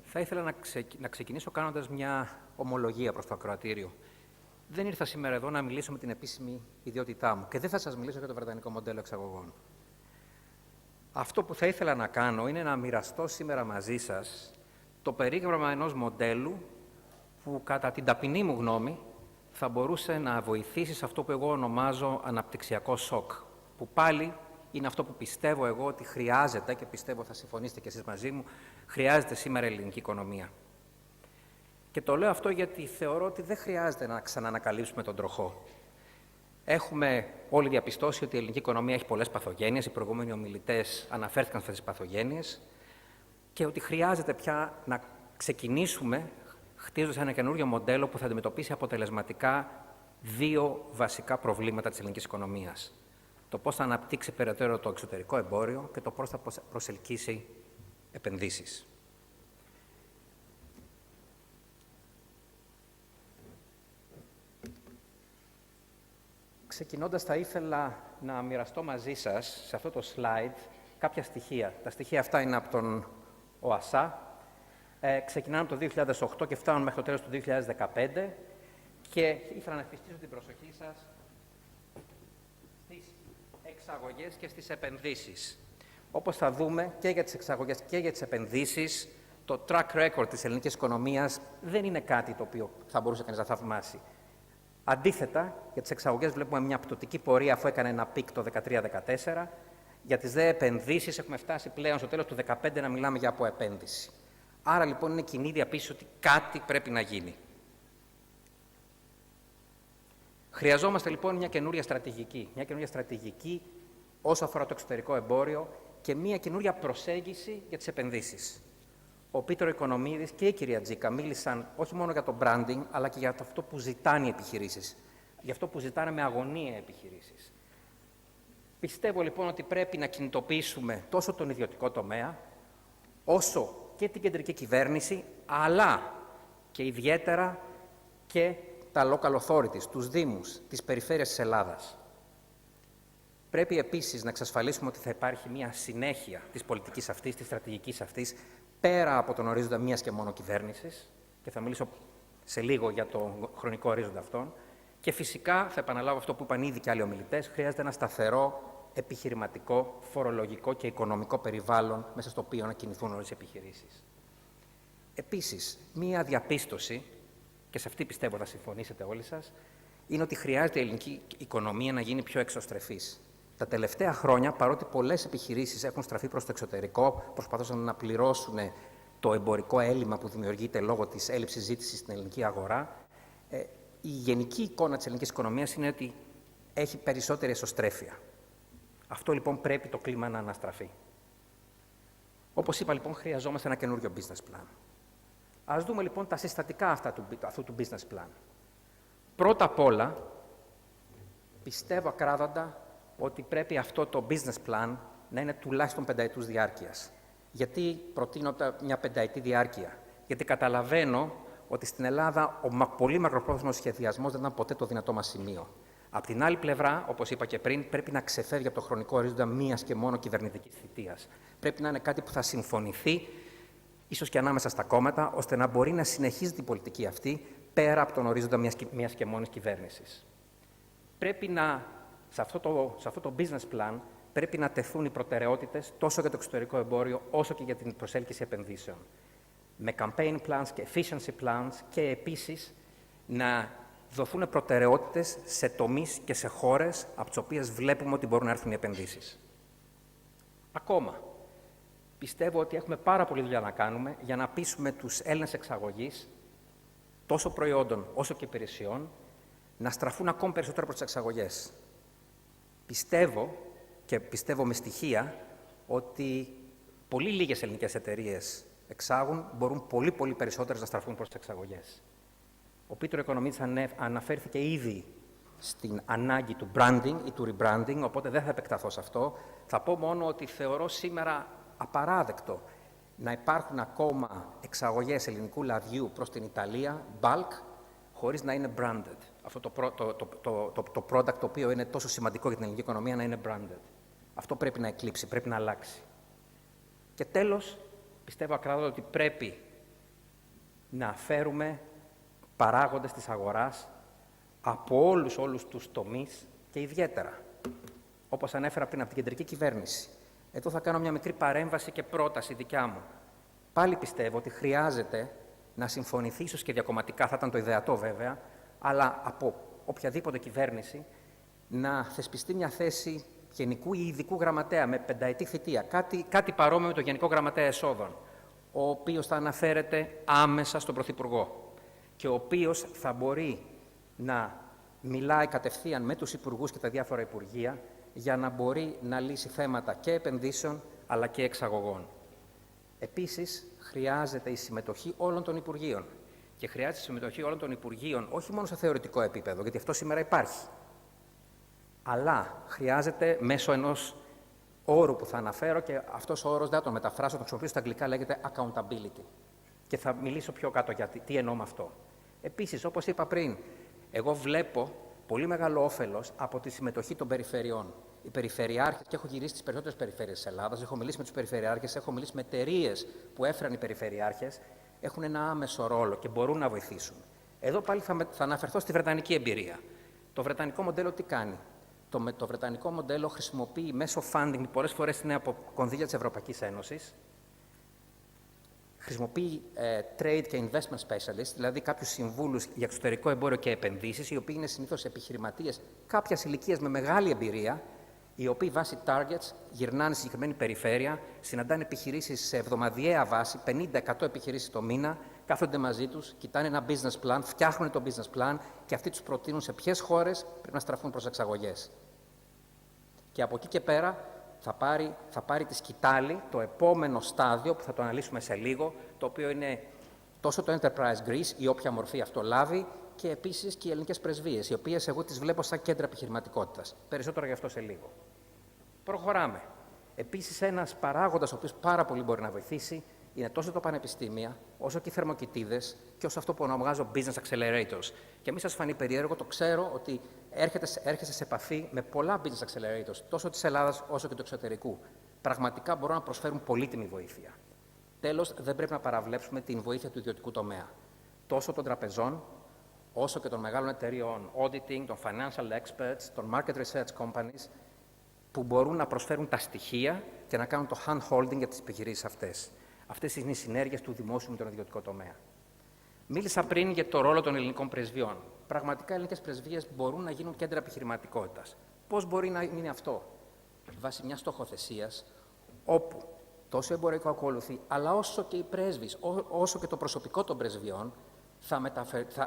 θα ήθελα να ξεκινήσω κάνοντας μια ομολογία προς το ακροατήριο. Δεν ήρθα σήμερα εδώ να μιλήσω με την επίσημη ιδιότητά μου και δεν θα σας μιλήσω για το βρετανικό μοντέλο εξαγωγών. Αυτό που θα ήθελα να κάνω είναι να μοιραστώ σήμερα μαζί σας το περίγραμμα ενός μοντέλου που κατά την ταπεινή μου γνώμη θα μπορούσε να βοηθήσει σε αυτό που εγώ ονομάζω αναπτυξιακό σοκ, που πάλι είναι αυτό που πιστεύω εγώ ότι χρειάζεται και πιστεύω θα συμφωνήσετε κι εσείς μαζί μου, χρειάζεται σήμερα η ελληνική οικονομία. Και το λέω αυτό γιατί θεωρώ ότι δεν χρειάζεται να ξαναανακαλύψουμε τον τροχό. Έχουμε όλοι διαπιστώσει ότι η ελληνική οικονομία έχει πολλές παθογένειες, οι προηγούμενοι ομιλητές αναφέρθηκαν σε αυτές τις παθογένειες και ότι χρειάζεται πια να ξεκινήσουμε χτίζοντας ένα καινούριο μοντέλο που θα αντιμετωπίσει αποτελεσματικά δύο βασικά προβλήματα της ελληνικής οικονομίας. Το πώς θα αναπτύξει περαιτέρω το εξωτερικό εμπόριο και το πώς θα προσελκύσει επενδύσεις. Ξεκινώντας, θα ήθελα να μοιραστώ μαζί σας σε αυτό το slide κάποια στοιχεία. Τα στοιχεία αυτά είναι από τον ΟΑΣΑ. Ξεκινάνε από το 2008 και φτάνουν μέχρι το τέλος του 2015 και ήθελα να επιστήσω την προσοχή σας στις εξαγωγές και στις επενδύσεις. Όπως θα δούμε και για τις εξαγωγές και για τις επενδύσεις, το track record της ελληνικής οικονομίας δεν είναι κάτι το οποίο θα μπορούσε κανείς να θαυμάσει. Αντίθετα, για τις εξαγωγές βλέπουμε μια πτωτική πορεία αφού έκανε ένα πικ το 2013-2014. Για τις δε επενδύσεις έχουμε φτάσει πλέον στο τέλος του 2015 να μιλάμε για αποεπένδυση. Άρα λοιπόν είναι κοινή διαπίστωση ότι κάτι πρέπει να γίνει. Χρειαζόμαστε λοιπόν μια καινούρια στρατηγική. Μια καινούρια στρατηγική όσο αφορά το εξωτερικό εμπόριο και μια καινούρια προσέγγιση για τις επενδύσεις. Ο Πίτρο Οικονομίδης και η κυρία Τζίκα μίλησαν όχι μόνο για το branding, αλλά και για αυτό που ζητάνε οι επιχειρήσεις. Για αυτό που ζητάνε με αγωνία οι επιχειρήσεις. Πιστεύω λοιπόν ότι πρέπει να κινητοποιήσουμε τόσο τον ιδιωτικό τομέα, όσο και την κεντρική κυβέρνηση, αλλά και ιδιαίτερα και τα local authorities, τους δήμους, τις περιφέρειες της Ελλάδας. Πρέπει επίσης να εξασφαλίσουμε ότι θα υπάρχει μια συνέχεια της πολιτικής αυτής, της στρατηγικής αυτής, πέρα από τον ορίζοντα μίας και μόνο κυβέρνησης, και θα μιλήσω σε λίγο για το χρονικό ορίζοντα αυτόν, και φυσικά, θα επαναλάβω αυτό που είπαν ήδη και άλλοι ομιλητές, χρειάζεται ένα σταθερό, επιχειρηματικό, φορολογικό και οικονομικό περιβάλλον μέσα στο οποίο να κινηθούν όλες οι επιχειρήσεις. Επίσης, μία διαπίστωση, και σε αυτή πιστεύω θα συμφωνήσετε όλοι σας, είναι ότι χρειάζεται η ελληνική οικονομία να γίνει πιο εξωστρεφής. Τα τελευταία χρόνια, παρότι πολλές επιχειρήσεις έχουν στραφεί προς το εξωτερικό, προσπαθώντας να πληρώσουν το εμπορικό έλλειμμα που δημιουργείται λόγω της έλλειψης ζήτησης στην ελληνική αγορά, η γενική εικόνα της ελληνικής οικονομίας είναι ότι έχει περισσότερη εσωστρέφεια. Αυτό λοιπόν πρέπει το κλίμα να αναστραφεί. Όπως είπα λοιπόν, χρειαζόμαστε ένα καινούριο business plan. Ας δούμε λοιπόν τα συστατικά αυτού του business plan. Πρώτα απ' όλα, πιστεύω ακράδαντα ότι πρέπει αυτό το business plan να είναι τουλάχιστον πενταετούς διάρκειας. Γιατί προτείνω μια πενταετή διάρκεια? Γιατί καταλαβαίνω ότι στην Ελλάδα ο πολύ μακροπρόθεσμος σχεδιασμός δεν ήταν ποτέ το δυνατό μας σημείο. Απ' την άλλη πλευρά, όπως είπα και πριν, πρέπει να ξεφεύγει από το χρονικό ορίζοντα μίας και μόνο κυβερνητικής θητείας. Πρέπει να είναι κάτι που θα συμφωνηθεί, ίσως και ανάμεσα στα κόμματα, ώστε να μπορεί να συνεχίζει την πολιτική αυτή πέρα από τον ορίζοντα μίας και μόνης κυβέρνησης. Πρέπει να, σε αυτό το business plan, πρέπει να τεθούν οι προτεραιότητες τόσο για το εξωτερικό εμπόριο, όσο και για την προσέλκυση επενδύσεων. Με campaign plans και efficiency plans και επίσης να δοθούν προτεραιότητες σε τομείς και σε χώρες από τις οποίες βλέπουμε ότι μπορούν να έρθουν οι επενδύσεις. Ακόμα, πιστεύω ότι έχουμε πάρα πολλή δουλειά να κάνουμε για να πείσουμε τους Έλληνες εξαγωγείς, τόσο προϊόντων όσο και υπηρεσιών, να στραφούν ακόμη περισσότερο προς τις εξαγωγές. Πιστεύω με στοιχεία ότι πολύ λίγες ελληνικές εταιρείες εξάγουν, μπορούν πολύ περισσότερες να στραφούν προς τις εξαγωγές. Ο Πίτερ Οικονομίδης αναφέρθηκε ήδη στην ανάγκη του branding ή του rebranding, οπότε δεν θα επεκταθώ σε αυτό. Θα πω μόνο ότι θεωρώ σήμερα απαράδεκτο να υπάρχουν ακόμα εξαγωγές ελληνικού λαδιού προς την Ιταλία, bulk, χωρίς να είναι branded. Αυτό το product το οποίο είναι τόσο σημαντικό για την ελληνική οικονομία να είναι branded. Αυτό πρέπει να εκλείψει, πρέπει να αλλάξει. Και τέλος, πιστεύω ακράδαντα ότι πρέπει να φέρουμε παράγοντες της αγοράς από όλους τους τομείς και ιδιαίτερα, όπως ανέφερα πριν, από την κεντρική κυβέρνηση. Εδώ θα κάνω μια μικρή παρέμβαση και πρόταση δικιά μου. Πάλι πιστεύω ότι χρειάζεται να συμφωνηθεί, ίσως και διακομματικά, θα ήταν το ιδεατό βέβαια, αλλά από οποιαδήποτε κυβέρνηση, να θεσπιστεί μια θέση γενικού ή ειδικού γραμματέα με 5ετή θητεία, κάτι παρόμοιο με το Γενικό Γραμματέα Εσόδων, ο οποίος θα αναφέρεται άμεσα στον Πρωθυπουργό και ο οποίος θα μπορεί να μιλάει κατευθείαν με τους υπουργούς και τα διάφορα υπουργεία για να μπορεί να λύσει θέματα και επενδύσεων αλλά και εξαγωγών. Επίσης, χρειάζεται η συμμετοχή όλων των υπουργείων. Και χρειάζεται η συμμετοχή όλων των υπουργείων όχι μόνο σε θεωρητικό επίπεδο, γιατί αυτό σήμερα υπάρχει, αλλά χρειάζεται μέσω ενός όρου που θα αναφέρω και αυτός ο όρος δεν θα τον μεταφράσω, τον χρησιμοποιήσω στα αγγλικά, λέγεται accountability. Και θα μιλήσω πιο κάτω για τι εννοώ με αυτό. Επίσης, όπως είπα πριν, εγώ βλέπω πολύ μεγάλο όφελος από τη συμμετοχή των περιφερειών. Οι περιφερειάρχες, και έχω γυρίσει στις περισσότερες περιφέρειες της Ελλάδας, έχω μιλήσει με τους περιφερειάρχες, έχω μιλήσει με εταιρείες που έφεραν οι περιφερειάρχες, έχουν ένα άμεσο ρόλο και μπορούν να βοηθήσουν. Εδώ πάλι θα αναφερθώ στη βρετανική εμπειρία. Το βρετανικό μοντέλο τι κάνει? Το βρετανικό μοντέλο χρησιμοποιεί μέσω funding, πολλές φορές είναι από κονδύλια της Ευρωπαϊκής Ένωσης, χρησιμοποιεί trade και investment specialists, δηλαδή κάποιους συμβούλους για εξωτερικό εμπόριο και επενδύσεις, οι οποίοι είναι συνήθως επιχειρηματίες κάποιας ηλικίας με μεγάλη εμπειρία, οι οποίοι βάσει targets γυρνάνε στη συγκεκριμένη περιφέρεια, συναντάνε επιχειρήσεις σε εβδομαδιαία βάση, 50-100 επιχειρήσεις το μήνα, κάθονται μαζί τους, κοιτάνε ένα business plan, φτιάχνουν το business plan και αυτοί τους προτείνουν σε ποιες χώρες πρέπει να στραφούν προς εξαγωγές. Και από εκεί και πέρα θα πάρει τη σκητάλη, το επόμενο στάδιο που θα το αναλύσουμε σε λίγο, το οποίο είναι τόσο το Enterprise Greece, η όποια μορφή αυτό λάβει, και επίσης και οι ελληνικές πρεσβείες, οι οποίες εγώ τις βλέπω σαν κέντρα επιχειρηματικότητας. Περισσότερο γι' αυτό σε λίγο. Προχωράμε. Επίσης, ένας παράγοντας ο οποίος πάρα πολύ μπορεί να βοηθήσει είναι τόσο τα πανεπιστήμια, όσο και οι θερμοκοιτίδες και όσο αυτό που ονομάζω business accelerators. Και μην σας φανεί περίεργο, το ξέρω ότι έρχεσαι σε επαφή με πολλά business accelerators, τόσο της Ελλάδας όσο και του εξωτερικού. Πραγματικά μπορούν να προσφέρουν πολύτιμη βοήθεια. Τέλος, δεν πρέπει να παραβλέψουμε την βοήθεια του ιδιωτικού τομέα. Τόσο των τραπεζών, όσο και των μεγάλων εταιριών auditing, των financial experts, των market research companies, που μπορούν να προσφέρουν τα στοιχεία και να κάνουν το hand-holding για τις επιχειρήσεις αυτές. Αυτές είναι οι συνέργειες του δημόσιου με τον ιδιωτικό τομέα. Μίλησα πριν για το ρόλο των ελληνικών πρεσβειών. Πραγματικά οι ελληνικές πρεσβείες μπορούν να γίνουν κέντρα επιχειρηματικότητας. Πώς μπορεί να είναι αυτό? Βάσει μιας στοχοθεσίας, όπου τόσο εμπορικό ακολουθεί, αλλά όσο και οι πρέσβεις, όσο και το προσωπικό των πρεσβειών,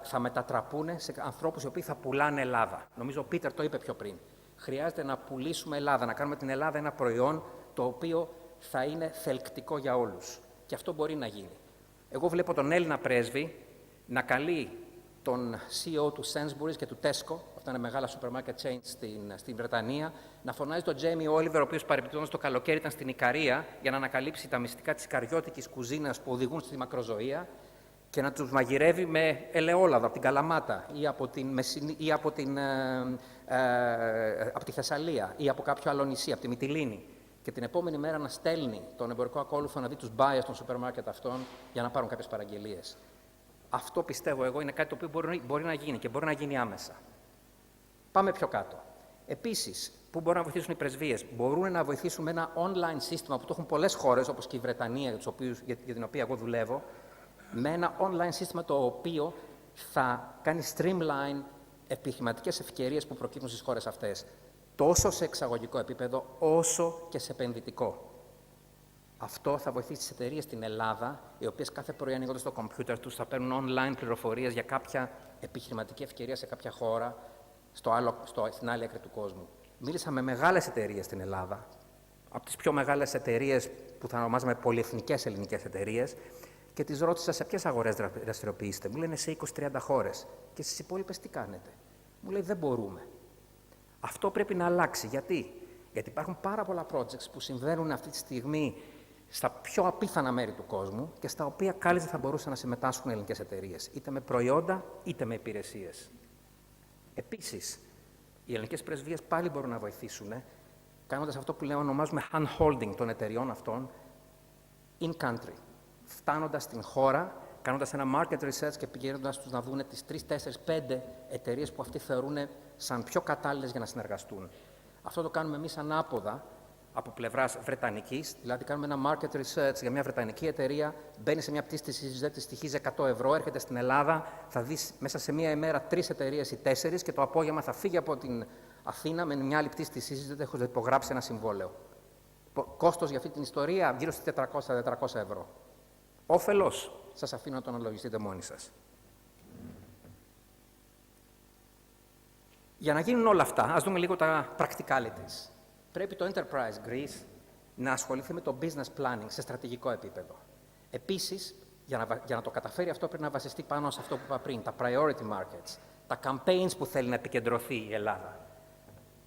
θα μετατραπούν σε ανθρώπους οι οποίοι θα πουλάνε Ελλάδα. Νομίζω ο Πίτερ το είπε πιο πριν. Χρειάζεται να πουλήσουμε Ελλάδα, να κάνουμε την Ελλάδα ένα προϊόν το οποίο θα είναι θελκτικό για όλους. Και αυτό μπορεί να γίνει. Εγώ βλέπω τον Έλληνα πρέσβη να καλεί τον CEO του Sainsbury's και του Tesco, αυτά είναι μεγάλα supermarket chains στην Βρετανία, να φωνάζει τον Jamie Oliver, ο οποίος παρεμπιπτόντως το καλοκαίρι ήταν στην Ικαρία για να ανακαλύψει τα μυστικά της ικαριώτικης κουζίνας που οδηγούν στη μακροζωία και να τους μαγειρεύει με ελαιόλαδο από την Καλαμάτα ή από τη Θεσσαλία ή από κάποιο άλλο νησί, από τη Μυτιλήνη. Και την επόμενη μέρα να στέλνει τον εμπορικό ακόλουθο να δει τους buyers των σούπερ μάρκετ αυτών για να πάρουν κάποιες παραγγελίες. Αυτό πιστεύω εγώ είναι κάτι το οποίο μπορεί να γίνει και μπορεί να γίνει άμεσα. Πάμε πιο κάτω. Επίσης, πού μπορούν να βοηθήσουν οι πρεσβείες? Μπορούν να βοηθήσουν με ένα online σύστημα που το έχουν πολλές χώρες, όπως και η Βρετανία, για την οποία εγώ δουλεύω, με ένα online σύστημα το οποίο θα κάνει streamline επιχειρηματικές ευκαιρίες που προκύπτουν στις χώρες αυτές, τόσο σε εξαγωγικό επίπεδο, όσο και σε επενδυτικό. Αυτό θα βοηθήσει τις εταιρείες στην Ελλάδα, οι οποίες κάθε πρωί ανοίγοντας το κομπιούτερ τους θα παίρνουν online πληροφορίες για κάποια επιχειρηματική ευκαιρία σε κάποια χώρα, στην άλλη άκρη του κόσμου. Μίλησα με μεγάλες εταιρείες στην Ελλάδα, από τις πιο μεγάλες εταιρείες που θα ονομάζαμε πολυεθνικές ελληνικές εταιρείες, και τις ρώτησα σε ποιες αγορές δραστηριοποιείστε. Μου λένε σε 20-30 χώρες. Και στις υπόλοιπες τι κάνετε? Μου λέει δεν μπορούμε. Αυτό πρέπει να αλλάξει. Γιατί? Γιατί υπάρχουν πάρα πολλά projects που συμβαίνουν αυτή τη στιγμή στα πιο απίθανα μέρη του κόσμου και στα οποία κάλλιστα θα μπορούσαν να συμμετάσχουν ελληνικές εταιρείες, είτε με προϊόντα είτε με υπηρεσίες. Επίσης, οι ελληνικές πρεσβείες πάλι μπορούν να βοηθήσουν, κάνοντας αυτό που ονομάζουμε hand-holding των εταιριών αυτών in-country. Φτάνοντας στην χώρα, κάνοντας ένα market research και πηγαίνοντας τους να δουν τις 3, 4, 5 εταιρείες που αυτοί θεωρούν σαν πιο κατάλληλες για να συνεργαστούν. Αυτό το κάνουμε εμείς ανάποδα από πλευράς βρετανικής, δηλαδή κάνουμε ένα market research για μια βρετανική εταιρεία, μπαίνει σε μια πτήση της EasyJet, της στοιχίζει 100 ευρώ, έρχεται στην Ελλάδα, θα δει μέσα σε μία ημέρα 3 εταιρείες ή 4 και το απόγευμα θα φύγει από την Αθήνα με μια άλλη πτήση της EasyJet, έχοντας υπογράψει ένα συμβόλαιο. Κόστος για αυτή την ιστορία γύρω στις 400 ευρώ. Όφελος, σας αφήνω να το αναλογιστείτε μόνοι σας. Για να γίνουν όλα αυτά, ας δούμε λίγο τα practicalities. Πρέπει το Enterprise Greece να ασχοληθεί με το business planning σε στρατηγικό επίπεδο. Επίσης, για να το καταφέρει αυτό, πρέπει να βασιστεί πάνω σε αυτό που είπα πριν, τα priority markets, τα campaigns που θέλει να επικεντρωθεί η Ελλάδα.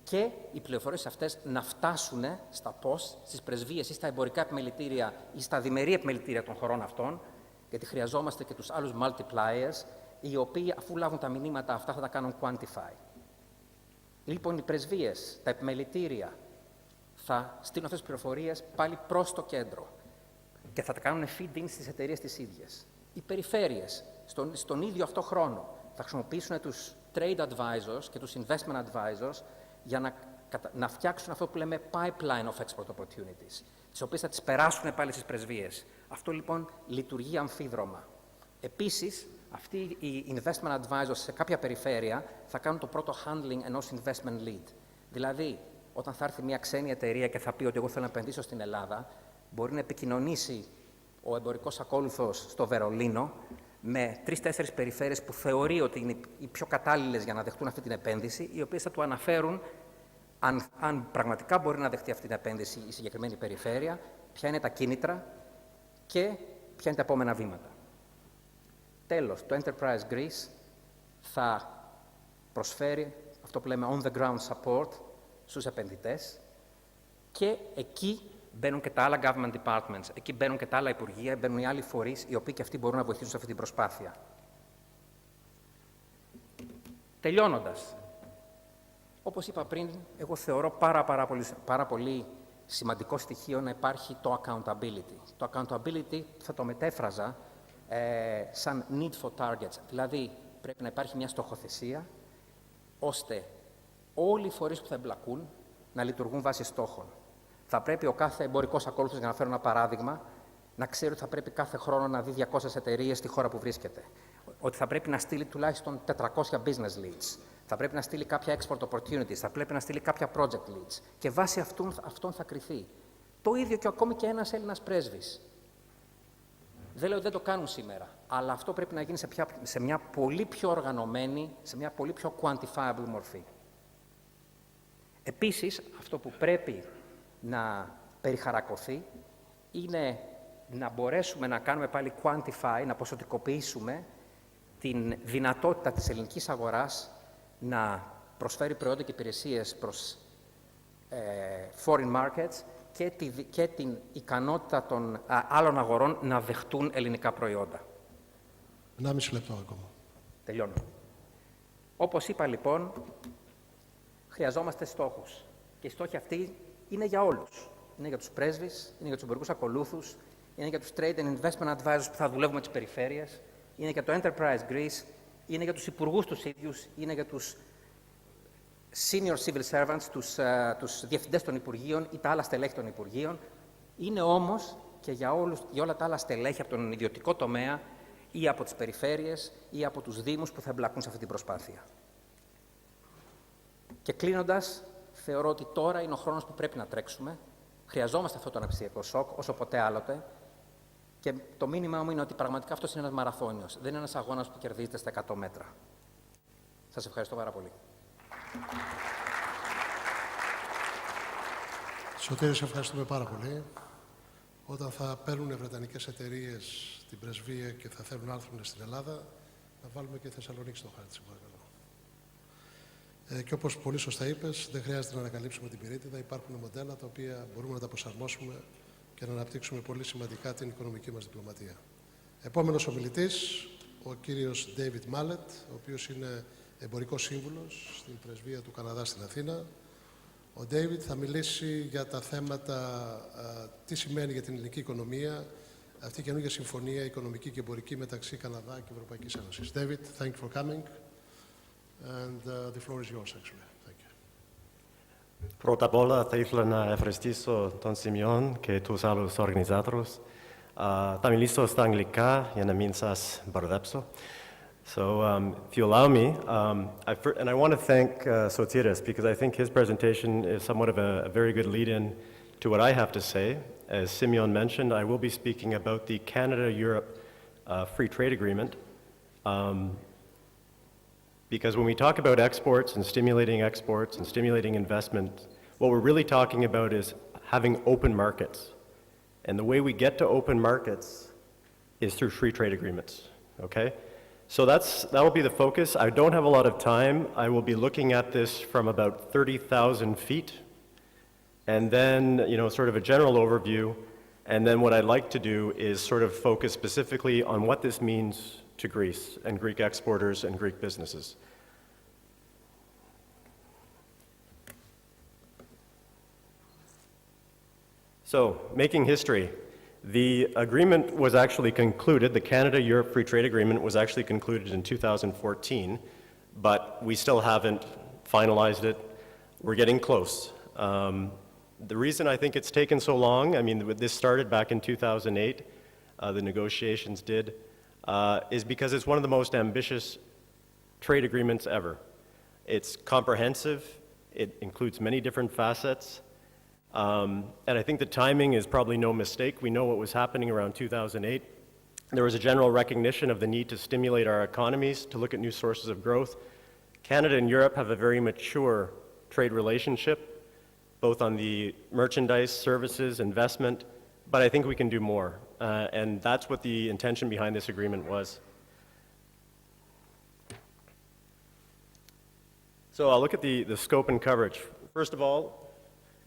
Και οι πληροφορίες αυτές να φτάσουν στα post, στις πρεσβείες ή στα εμπορικά επιμελητήρια ή στα διμερή επιμελητήρια των χωρών αυτών, γιατί χρειαζόμαστε και τους άλλους multipliers, οι οποίοι αφού λάβουν τα μηνύματα αυτά θα τα κάνουν quantify. Λοιπόν, οι πρεσβείες, τα επιμελητήρια, θα στείλουν αυτές τις πληροφορίες πάλι προς το κέντρο και θα τα κάνουν feed-in στις εταιρείες τις ίδιες. Οι περιφέρειες, στον ίδιο αυτό χρόνο, θα χρησιμοποιήσουν τους trade advisors και τους investment advisors για να φτιάξουν αυτό που λέμε pipeline of export opportunities, τις οποίες θα τις περάσουν πάλι στις πρεσβείες. Αυτό λοιπόν λειτουργεί αμφίδρομα. Επίσης, αυτοί οι investment advisors σε κάποια περιφέρεια θα κάνουν το πρώτο handling ενός investment lead. Δηλαδή, όταν θα έρθει μια ξένη εταιρεία και θα πει ότι εγώ θέλω να επενδύσω στην Ελλάδα, μπορεί να επικοινωνήσει ο εμπορικός ακόλουθος στο Βερολίνο με 3-4 περιφέρειες που θεωρεί ότι είναι οι πιο κατάλληλες για να δεχτούν αυτή την επένδυση, οι οποίες θα του αναφέρουν αν πραγματικά μπορεί να δεχτεί αυτή την επένδυση η συγκεκριμένη περιφέρεια, ποια είναι τα κίνητρα και ποια είναι τα επόμενα βήματα. Τέλος, το Enterprise Greece θα προσφέρει αυτό που λέμε on-the-ground support στους επενδυτές και εκεί μπαίνουν και τα άλλα government departments, εκεί μπαίνουν και τα άλλα υπουργεία, μπαίνουν οι άλλοι φορείς, οι οποίοι και αυτοί μπορούν να βοηθήσουν σε αυτή την προσπάθεια. Τελειώνοντας, όπως είπα πριν, εγώ θεωρώ πάρα πολύ σημαντικό στοιχείο να υπάρχει το accountability. Το accountability θα το μετέφραζα σαν need for targets, δηλαδή πρέπει να υπάρχει μια στοχοθεσία, ώστε όλοι οι φορείς που θα εμπλακούν να λειτουργούν βάσει στόχων. Θα πρέπει ο κάθε εμπορικός ακόλουθος, για να φέρω ένα παράδειγμα, να ξέρει ότι θα πρέπει κάθε χρόνο να δει 200 εταιρείες στη χώρα που βρίσκεται. Ότι θα πρέπει να στείλει τουλάχιστον 400 business leads. Θα πρέπει να στείλει κάποια export opportunities. Θα πρέπει να στείλει κάποια project leads. Και βάσει αυτών θα κριθεί. Το ίδιο και ακόμη και ένας Έλληνας πρέσβης. Δεν λέω ότι δεν το κάνουν σήμερα, αλλά αυτό πρέπει να γίνει σε μια πολύ πιο οργανωμένη, σε μια πολύ πιο quantifiable μορφή. Επίσης, αυτό που πρέπει να περιχαρακωθεί είναι να μπορέσουμε να κάνουμε πάλι quantify, να ποσοτικοποιήσουμε την δυνατότητα της ελληνικής αγοράς να προσφέρει προϊόντα και υπηρεσίες προς foreign markets και την ικανότητα των άλλων αγορών να δεχτούν ελληνικά προϊόντα. 1,5 λεπτό ακόμα. Τελειώνω. Όπως είπα λοιπόν, χρειαζόμαστε στόχους. Και οι στόχοι αυτοί είναι για όλους. Είναι για τους πρέσβεις, είναι για τους εμπορικούς ακολούθους, είναι για τους trade and investment advisors που θα δουλεύουν με τις περιφέρειες, είναι για το Enterprise Greece, είναι για τους υπουργούς τους ίδιους, είναι για τους senior civil servants, τους διευθυντές των Υπουργείων ή τα άλλα στελέχη των Υπουργείων. Είναι όμως και για όλα τα άλλα στελέχη από τον ιδιωτικό τομέα ή από τις περιφέρειες ή από τους δήμους που θα εμπλακούν σε αυτή την προσπάθεια. Και κλείνοντας, θεωρώ ότι τώρα είναι ο χρόνος που πρέπει να τρέξουμε. Χρειαζόμαστε αυτό το αναπτυξιακό σοκ όσο ποτέ άλλοτε. Και το μήνυμά μου είναι ότι πραγματικά αυτός είναι ένας μαραθώνιος. Δεν είναι ένας αγώνας που κερδίζεται στα 100 μέτρα. Σας ευχαριστώ πάρα πολύ. Σωτήρη, σε ευχαριστούμε πάρα πολύ. Όταν θα παίρνουν βρετανικές εταιρείες την πρεσβεία και θα θέλουν να έρθουν στην Ελλάδα, να βάλουμε και Θεσσαλονίκη στο χάρτη, παρακαλώ. Και όπως πολύ σωστά είπες, δεν χρειάζεται να ανακαλύψουμε την πυρίτιδα. Υπάρχουν μοντέλα τα οποία μπορούμε να τα προσαρμόσουμε και να αναπτύξουμε πολύ σημαντικά την οικονομική μας διπλωματία. Επόμενος ομιλητής, ο κύριος David Mallet, ο οποίος είναι εμπορικός σύμβουλος στην πρεσβεία του Καναδά στην Αθήνα. Ο David θα μιλήσει για τα θέματα τι σημαίνει για την ελληνική οικονομία αυτή η καινούργια συμφωνία οικονομική και εμπορική μεταξύ Καναδά και Ευρωπαϊκής Ένωσης. David, thank you for coming. And the floor is yours, actually. Thank you. Πρώτα απ' όλα θα ήθελα να ευχαριστήσω τον Σιμεών και τους άλλους οργανизаторους. Θα μιλήσω στα αγγλικά για να μην σας μπερδέψω. So, if you allow me, and I want to thank Sotiris because I think his presentation is somewhat of a very good lead-in to what I have to say. As Simeon mentioned, I will be speaking about the Canada-Europe Free Trade Agreement. Because when we talk about exports and stimulating investment, what we're really talking about is having open markets. And the way we get to open markets is through free trade agreements, okay? So that will be the focus. I don't have a lot of time. I will be looking at this from about 30,000 feet, and then, sort of a general overview. And then what I'd like to do is sort of focus specifically on what this means to Greece and Greek exporters and Greek businesses. So, making history. The agreement was actually concluded, the Canada-Europe Free Trade Agreement was actually concluded in 2014, but we still haven't finalized it. We're getting close. The reason I think it's taken so long, this started back in 2008, the negotiations did, is because it's one of the most ambitious trade agreements ever. It's comprehensive, it includes many different facets, and I think the timing is probably no mistake. We know what was happening around 2008. There was a general recognition of the need to stimulate our economies, to look at new sources of growth. Canada and Europe have a very mature trade relationship, both on the merchandise, services, investment, but I think we can do more. And that's what the intention behind this agreement was. So I'll look at the scope and coverage. First of all,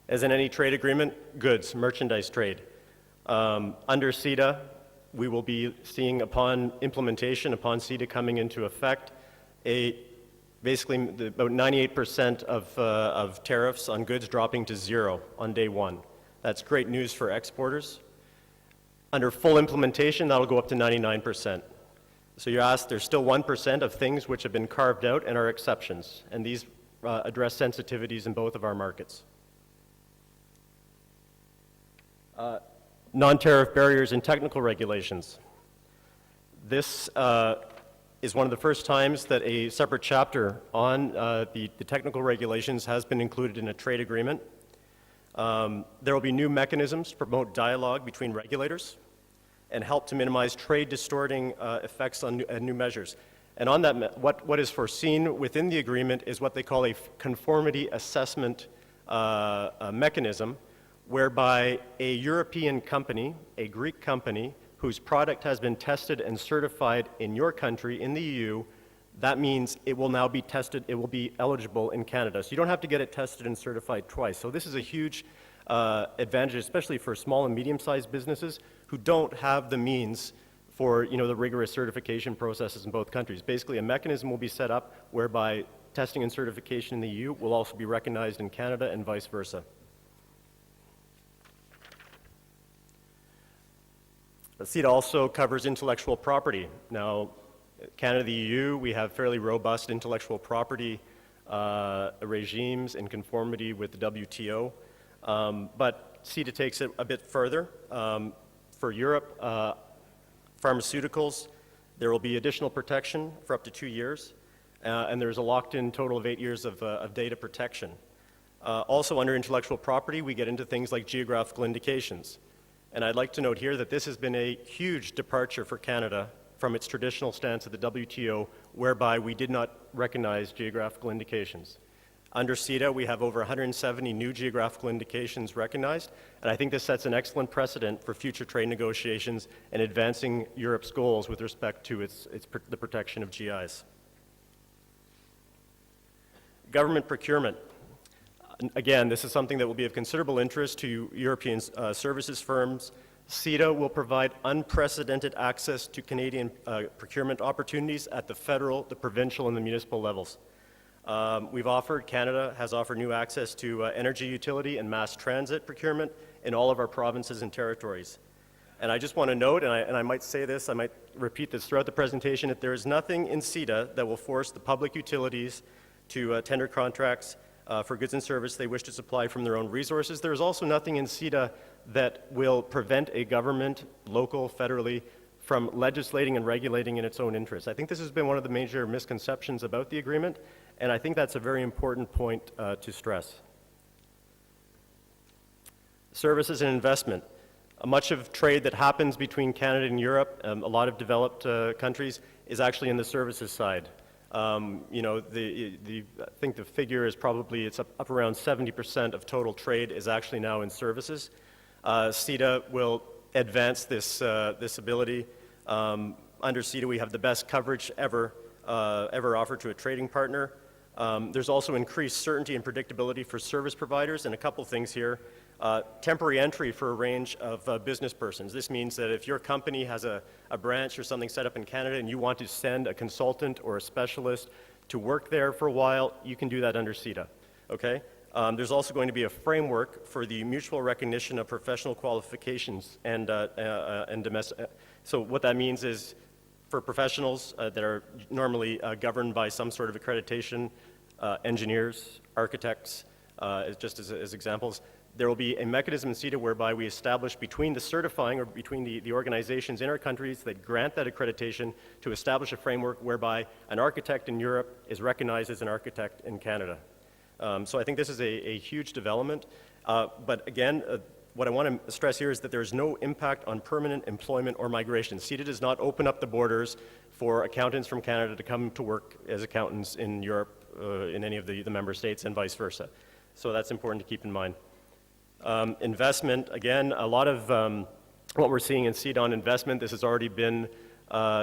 as in any trade agreement, goods, merchandise trade. Under CETA, we will be seeing upon implementation, upon CETA coming into effect, basically about 98% of tariffs on goods dropping to zero on day one. That's great news for exporters. Under full implementation, that'll go up to 99%. So you're asked, there's still 1% of things which have been carved out and are exceptions, and these address sensitivities in both of our markets. Non-tariff barriers and technical regulations. This is one of the first times that a separate chapter on the technical regulations has been included in a trade agreement. There will be new mechanisms to promote dialogue between regulators and help to minimize trade distorting effects on new measures. And on that, what is foreseen within the agreement is what they call a conformity assessment mechanism, whereby a European company, a Greek company, whose product has been tested and certified in your country, in the EU, that means it will now be tested, it will be eligible in Canada. So you don't have to get it tested and certified twice. So this is a huge advantage, especially for small and medium-sized businesses who don't have the means for the rigorous certification processes in both countries. Basically, a mechanism will be set up whereby testing and certification in the EU will also be recognized in Canada and vice versa. CETA also covers intellectual property. Now, Canada, the EU, we have fairly robust intellectual property regimes in conformity with the WTO. But CETA takes it a bit further. For Europe, pharmaceuticals, there will be additional protection for up to 2 years, and there's a locked-in total of 8 years of data protection. Also, under intellectual property, we get into things like geographical indications. And I'd like to note here that this has been a huge departure for Canada from its traditional stance at the WTO, whereby we did not recognize geographical indications. Under CETA, we have over 170 new geographical indications recognized, and I think this sets an excellent precedent for future trade negotiations and advancing Europe's goals with respect to the protection of GIs. Government procurement. Again, this is something that will be of considerable interest to European services firms. CETA will provide unprecedented access to Canadian procurement opportunities at the federal, the provincial, and the municipal levels. Canada has offered new access to energy utility and mass transit procurement in all of our provinces and territories. And I just want to note, and I might say this, I might repeat this throughout the presentation, that there is nothing in CETA that will force the public utilities to tender contracts for goods and services they wish to supply from their own resources. There is also nothing in CETA that will prevent a government, local, federally, from legislating and regulating in its own interests. I think this has been one of the major misconceptions about the agreement, and I think that's a very important point to stress. Services and investment. Much of trade that happens between Canada and Europe, a lot of developed countries, is actually in the services side. I think the figure is probably, it's up around 70% of total trade is actually now in services. CETA will advance this ability. Under CETA, we have the best coverage ever offered to a trading partner. There's also increased certainty and predictability for service providers, and a couple things here. Temporary entry for a range of business persons. This means that if your company has a branch or something set up in Canada and you want to send a consultant or a specialist to work there for a while, you can do that under CETA, okay? There's also going to be a framework for the mutual recognition of professional qualifications and domestic. So what that means is for professionals that are normally governed by some sort of accreditation, engineers, architects, just as examples, there will be a mechanism in CETA whereby we establish between the certifying or between the organizations in our countries that grant that accreditation to establish a framework whereby an architect in Europe is recognized as an architect in Canada. So I think this is a huge development. But again, what I want to stress here is that there is no impact on permanent employment or migration. CETA does not open up the borders for accountants from Canada to come to work as accountants in Europe, in any of the member states, and vice versa. So that's important to keep in mind. Investment, again, a lot of what we're seeing in CETA on investment, this has already been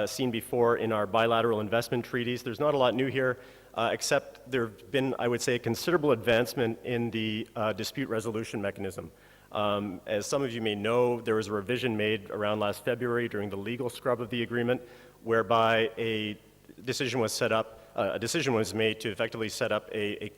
seen before in our bilateral investment treaties. There's not a lot new here, except there have been, I would say, a considerable advancement in the dispute resolution mechanism. As some of you may know, there was a revision made around last February during the legal scrub of the agreement, whereby a decision was made to effectively set up a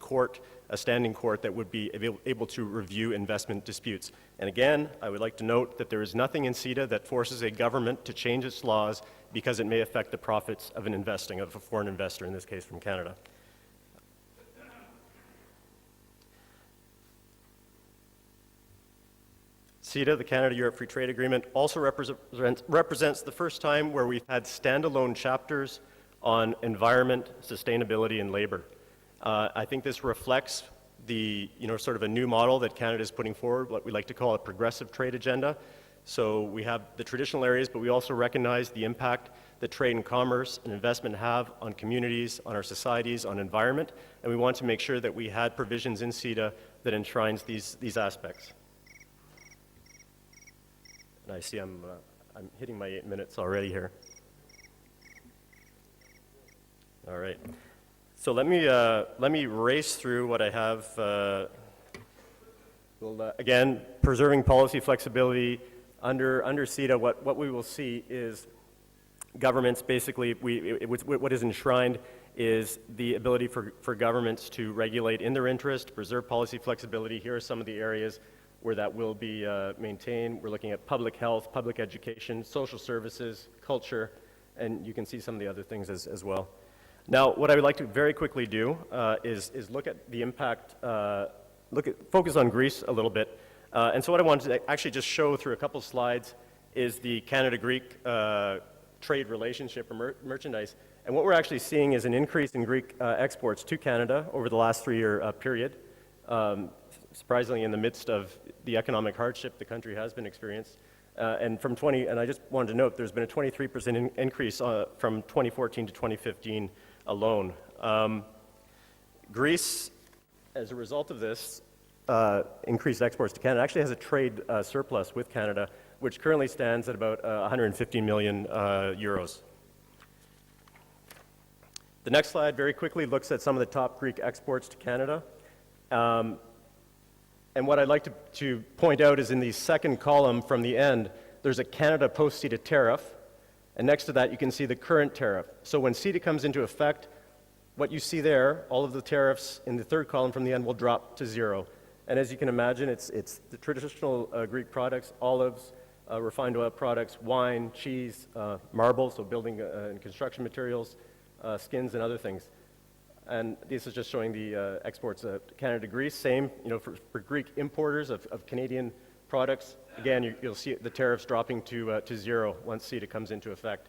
standing court that would be able to review investment disputes. And again, I would like to note that there is nothing in CETA that forces a government to change its laws because it may affect the profits of a foreign investor, in this case from Canada. CETA, the Canada-Europe Free Trade Agreement, also represents the first time where we've had standalone chapters on environment, sustainability, and labor. I think this reflects sort of a new model that Canada is putting forward, what we like to call a progressive trade agenda. So we have the traditional areas, but we also recognize the impact that trade and commerce and investment have on communities, on our societies, on environment, and we want to make sure that we had provisions in CETA that enshrines these aspects. And I see I'm hitting my 8 minutes already here. All right. So let me race through what I have. Again, preserving policy flexibility under CETA. What we will see is governments basically. What is enshrined is the ability for governments to regulate in their interest, preserve policy flexibility. Here are some of the areas where that will be maintained. We're looking at public health, public education, social services, culture, and you can see some of the other things as well. Now, what I would like to very quickly do is look at the impact, focus on Greece a little bit. And so what I wanted to actually just show through a couple slides is the Canada-Greek trade relationship or merchandise. And what we're actually seeing is an increase in Greek exports to Canada over the last 3-year period. Surprisingly, in the midst of the economic hardship the country has been experiencing. And I just wanted to note, there's been a 23% increase from 2014 to 2015 alone. Greece, as a result of this increased exports to Canada, actually has a trade surplus with Canada, which currently stands at about 150 million euros. The next slide very quickly looks at some of the top Greek exports to Canada. And what I'd like to point out is in the second column from the end, there's a Canada post-CETA tariff, and next to that you can see the current tariff. So when CETA comes into effect, what you see there, all of the tariffs in the third column from the end will drop to 0. And as you can imagine, it's the traditional Greek products, olives, refined oil products, wine, cheese, marble, so building and construction materials, skins and other things. And this is just showing the exports to Canada to Greece. Same, for Greek importers of Canadian products. Again, you'll see the tariffs dropping to 0 once CETA comes into effect.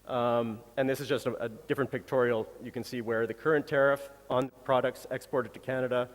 And this is just a different pictorial. You can see where the current tariff on products exported to Canada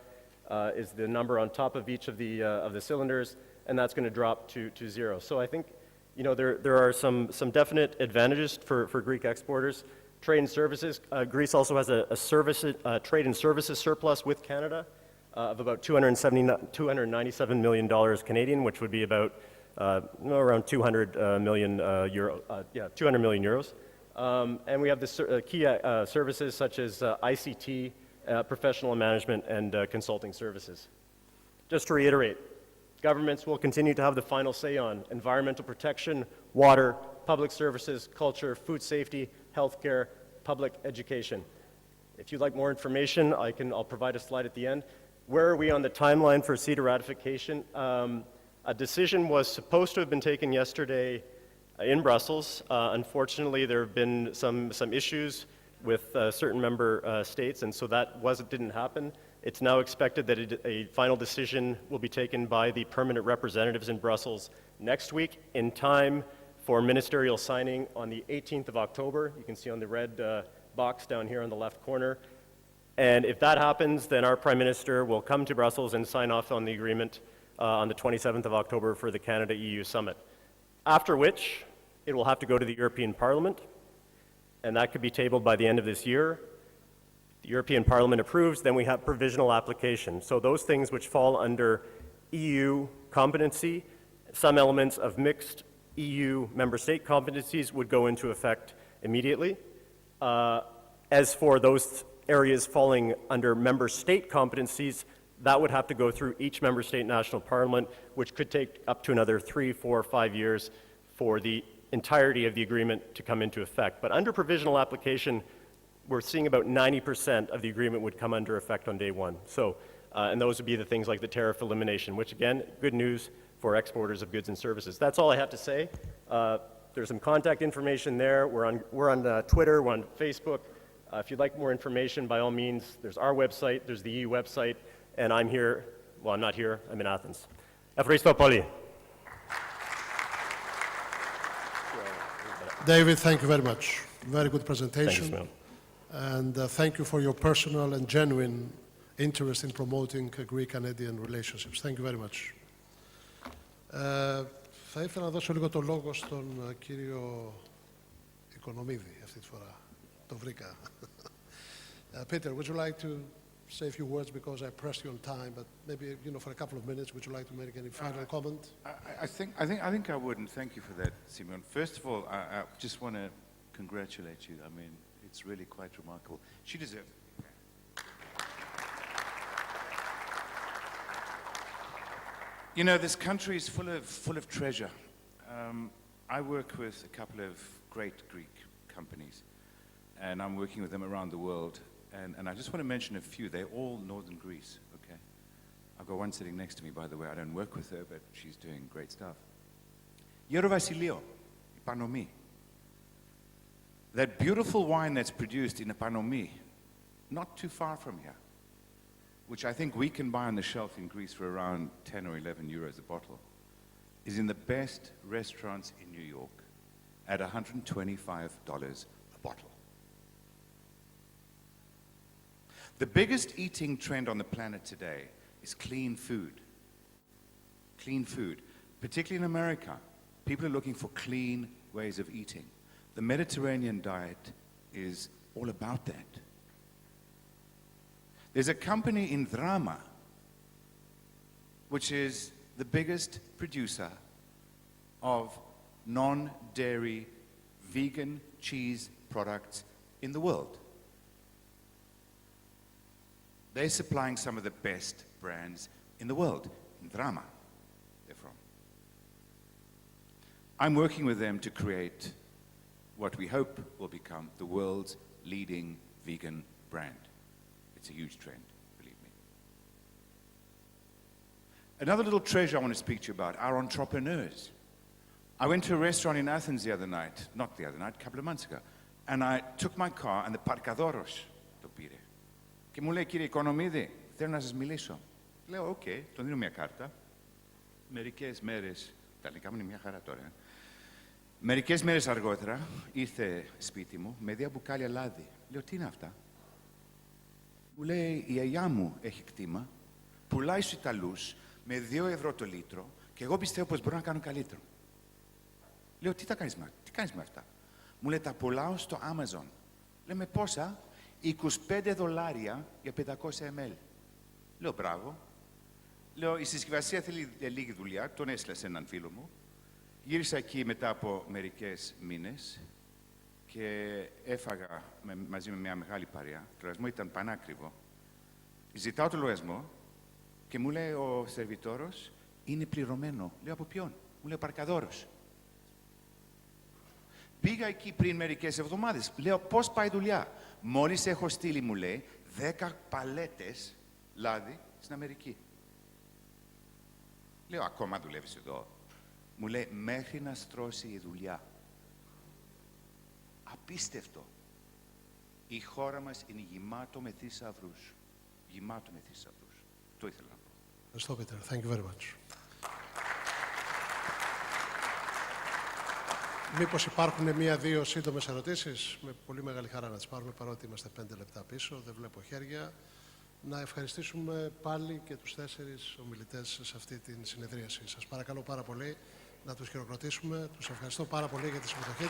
is the number on top of each of the cylinders, and that's going to drop to 0. So I think, there are some definite advantages for Greek exporters. Trade and services. Greece also has a trade and services surplus with Canada of about $297 million Canadian, which would be about around 200 million euros. And we have the key services such as ICT, professional management, and consulting services. Just to reiterate, governments will continue to have the final say on environmental protection, water, public services, culture, food safety, healthcare, public education. If you'd like more information, I'll provide a slide at the end. Where are we on the timeline for CETA ratification? A decision was supposed to have been taken yesterday in Brussels. Unfortunately, there have been some issues with certain member states, and so that didn't happen. It's now expected that a final decision will be taken by the permanent representatives in Brussels next week in time for ministerial signing on the 18th of October. You can see on the red box down here on the left corner. And if that happens, then our Prime Minister will come to Brussels and sign off on the agreement on the 27th of October for the Canada-EU Summit. After which, it will have to go to the European Parliament, and that could be tabled by the end of this year. The European Parliament approves, then we have provisional application. So those things which fall under EU competency, some elements of mixed EU member state competencies would go into effect immediately. As for those areas falling under member state competencies, that would have to go through each member state national parliament, which could take up to another 3, 4, 5 years for the entirety of the agreement to come into effect. But under provisional application, we're seeing about 90% of the agreement would come under effect on day 1. So, and those would be the things like the tariff elimination, which again, good news for exporters of goods and services. That's all I have to say. There's some contact information there. We're on Twitter, we're on Facebook. If you'd like more information, by all means, there's our website, there's the EU website, and I'm here. Well, I'm not here, I'm in Athens. Ευχαριστώ πολύ. David, thank you very much. Very good presentation. Thanks, and thank you for your personal and genuine interest in promoting Greek-Canadian relationships. Thank you very much. Θα ήθελα να δώσω λίγο το λόγο στον κύριο Οικονομίδη αυτή τη φορά. Το βρήκα. Peter, would you like to say a few words because I pressed you on time, but maybe for a couple of minutes, would you like to make any final comment? I think I would, and thank you for that, Simon. First of all, I just want to congratulate you. I mean, it's really quite remarkable. She deserves it. This country is full of treasure. I work with a couple of great Greek companies, and I'm working with them around the world. And I just want to mention a few. They're all northern Greece, okay? I've got one sitting next to me, by the way. I don't work with her, but she's doing great stuff. Γερο Βασιλείο, η Πανομή. That beautiful wine that's produced in Epanomi, not too far from here, which I think we can buy on the shelf in Greece for around 10 or 11 euros a bottle, is in the best restaurants in New York at $125 a bottle. The biggest eating trend on the planet today is clean food. Clean food. Particularly in America, people are looking for clean ways of eating. The Mediterranean diet is all about that. There's a company in Drama, which is the biggest producer of non-dairy vegan cheese products in the world. They're supplying some of the best brands in the world, in Drama, they're from. I'm working with them to create what we hope will become the world's leading vegan brand. It's a huge trend, believe me. Another little treasure I want to speak to you about are entrepreneurs. I went to a restaurant in Athens the other night, not the other night, a couple of months ago, and I took my car and the parkadoros το πήρε. Και μου λέει, κύριε Οικονομίδη, θέλω να σας μιλήσω. Λέω, οκ, τον δίνω μια κάρτα. Μερικές μέρες, τα ελληνικά μου είναι μια χαρά τώρα. Μερικές μέρες αργότερα ήρθε σπίτι μου με 2 μπουκάλια λάδι. Λέω, τι είναι αυτά? Μου λέει, η γιαγιά μου έχει κτήμα, πουλάει στους Ιταλούς με 2 ευρώ το λίτρο και εγώ πιστεύω πως μπορώ να κάνω καλύτερο. Λέω, τι κάνεις με αυτά? Μου λέει, τα πουλάω στο Amazon. Λέμε, πόσα? $25 για 500 ml. Λέω, μπράβο. Λέω, η συσκευασία θέλει λίγη δουλειά, τον έστειλα σε έναν φίλο μου. Γύρισα εκεί μετά από μερικές μήνες και έφαγα μαζί με μια μεγάλη παρέα. Το λογαριασμό ήταν πανάκριβο. Ζητάω το λογαριασμό και μου λέει ο σερβιτόρος, είναι πληρωμένο. Λέω, από ποιον? Μου λέει, ο παρκαδόρος. Πήγα εκεί πριν μερικές εβδομάδες. Λέω, πώς πάει η δουλειά? Μόλις έχω στείλει, μου λέει, 10 παλέτες λάδι στην Αμερική. Λέω, ακόμα δουλεύεις εδώ? Μου λέει, μέχρι να στρώσει η δουλειά. Απίστευτο. Η χώρα μας είναι γεμάτο με θησαυρούς. Γεμάτο με θησαυρούς. Το ήθελα να πω. Ευχαριστώ, Πίτερ. Thank you very much. Μήπως υπάρχουν 1-2 σύντομες ερωτήσεις? Με πολύ μεγάλη χαρά να τις πάρουμε, παρότι είμαστε 5 λεπτά πίσω, δεν βλέπω χέρια. Να ευχαριστήσουμε πάλι και τους 4 ομιλητές σε αυτή την συνεδρίαση. Σας παρακαλώ πάρα πολύ να τους χειροκροτήσουμε. Τους ευχαριστώ πάρα πολύ για τη συμμετοχή τους.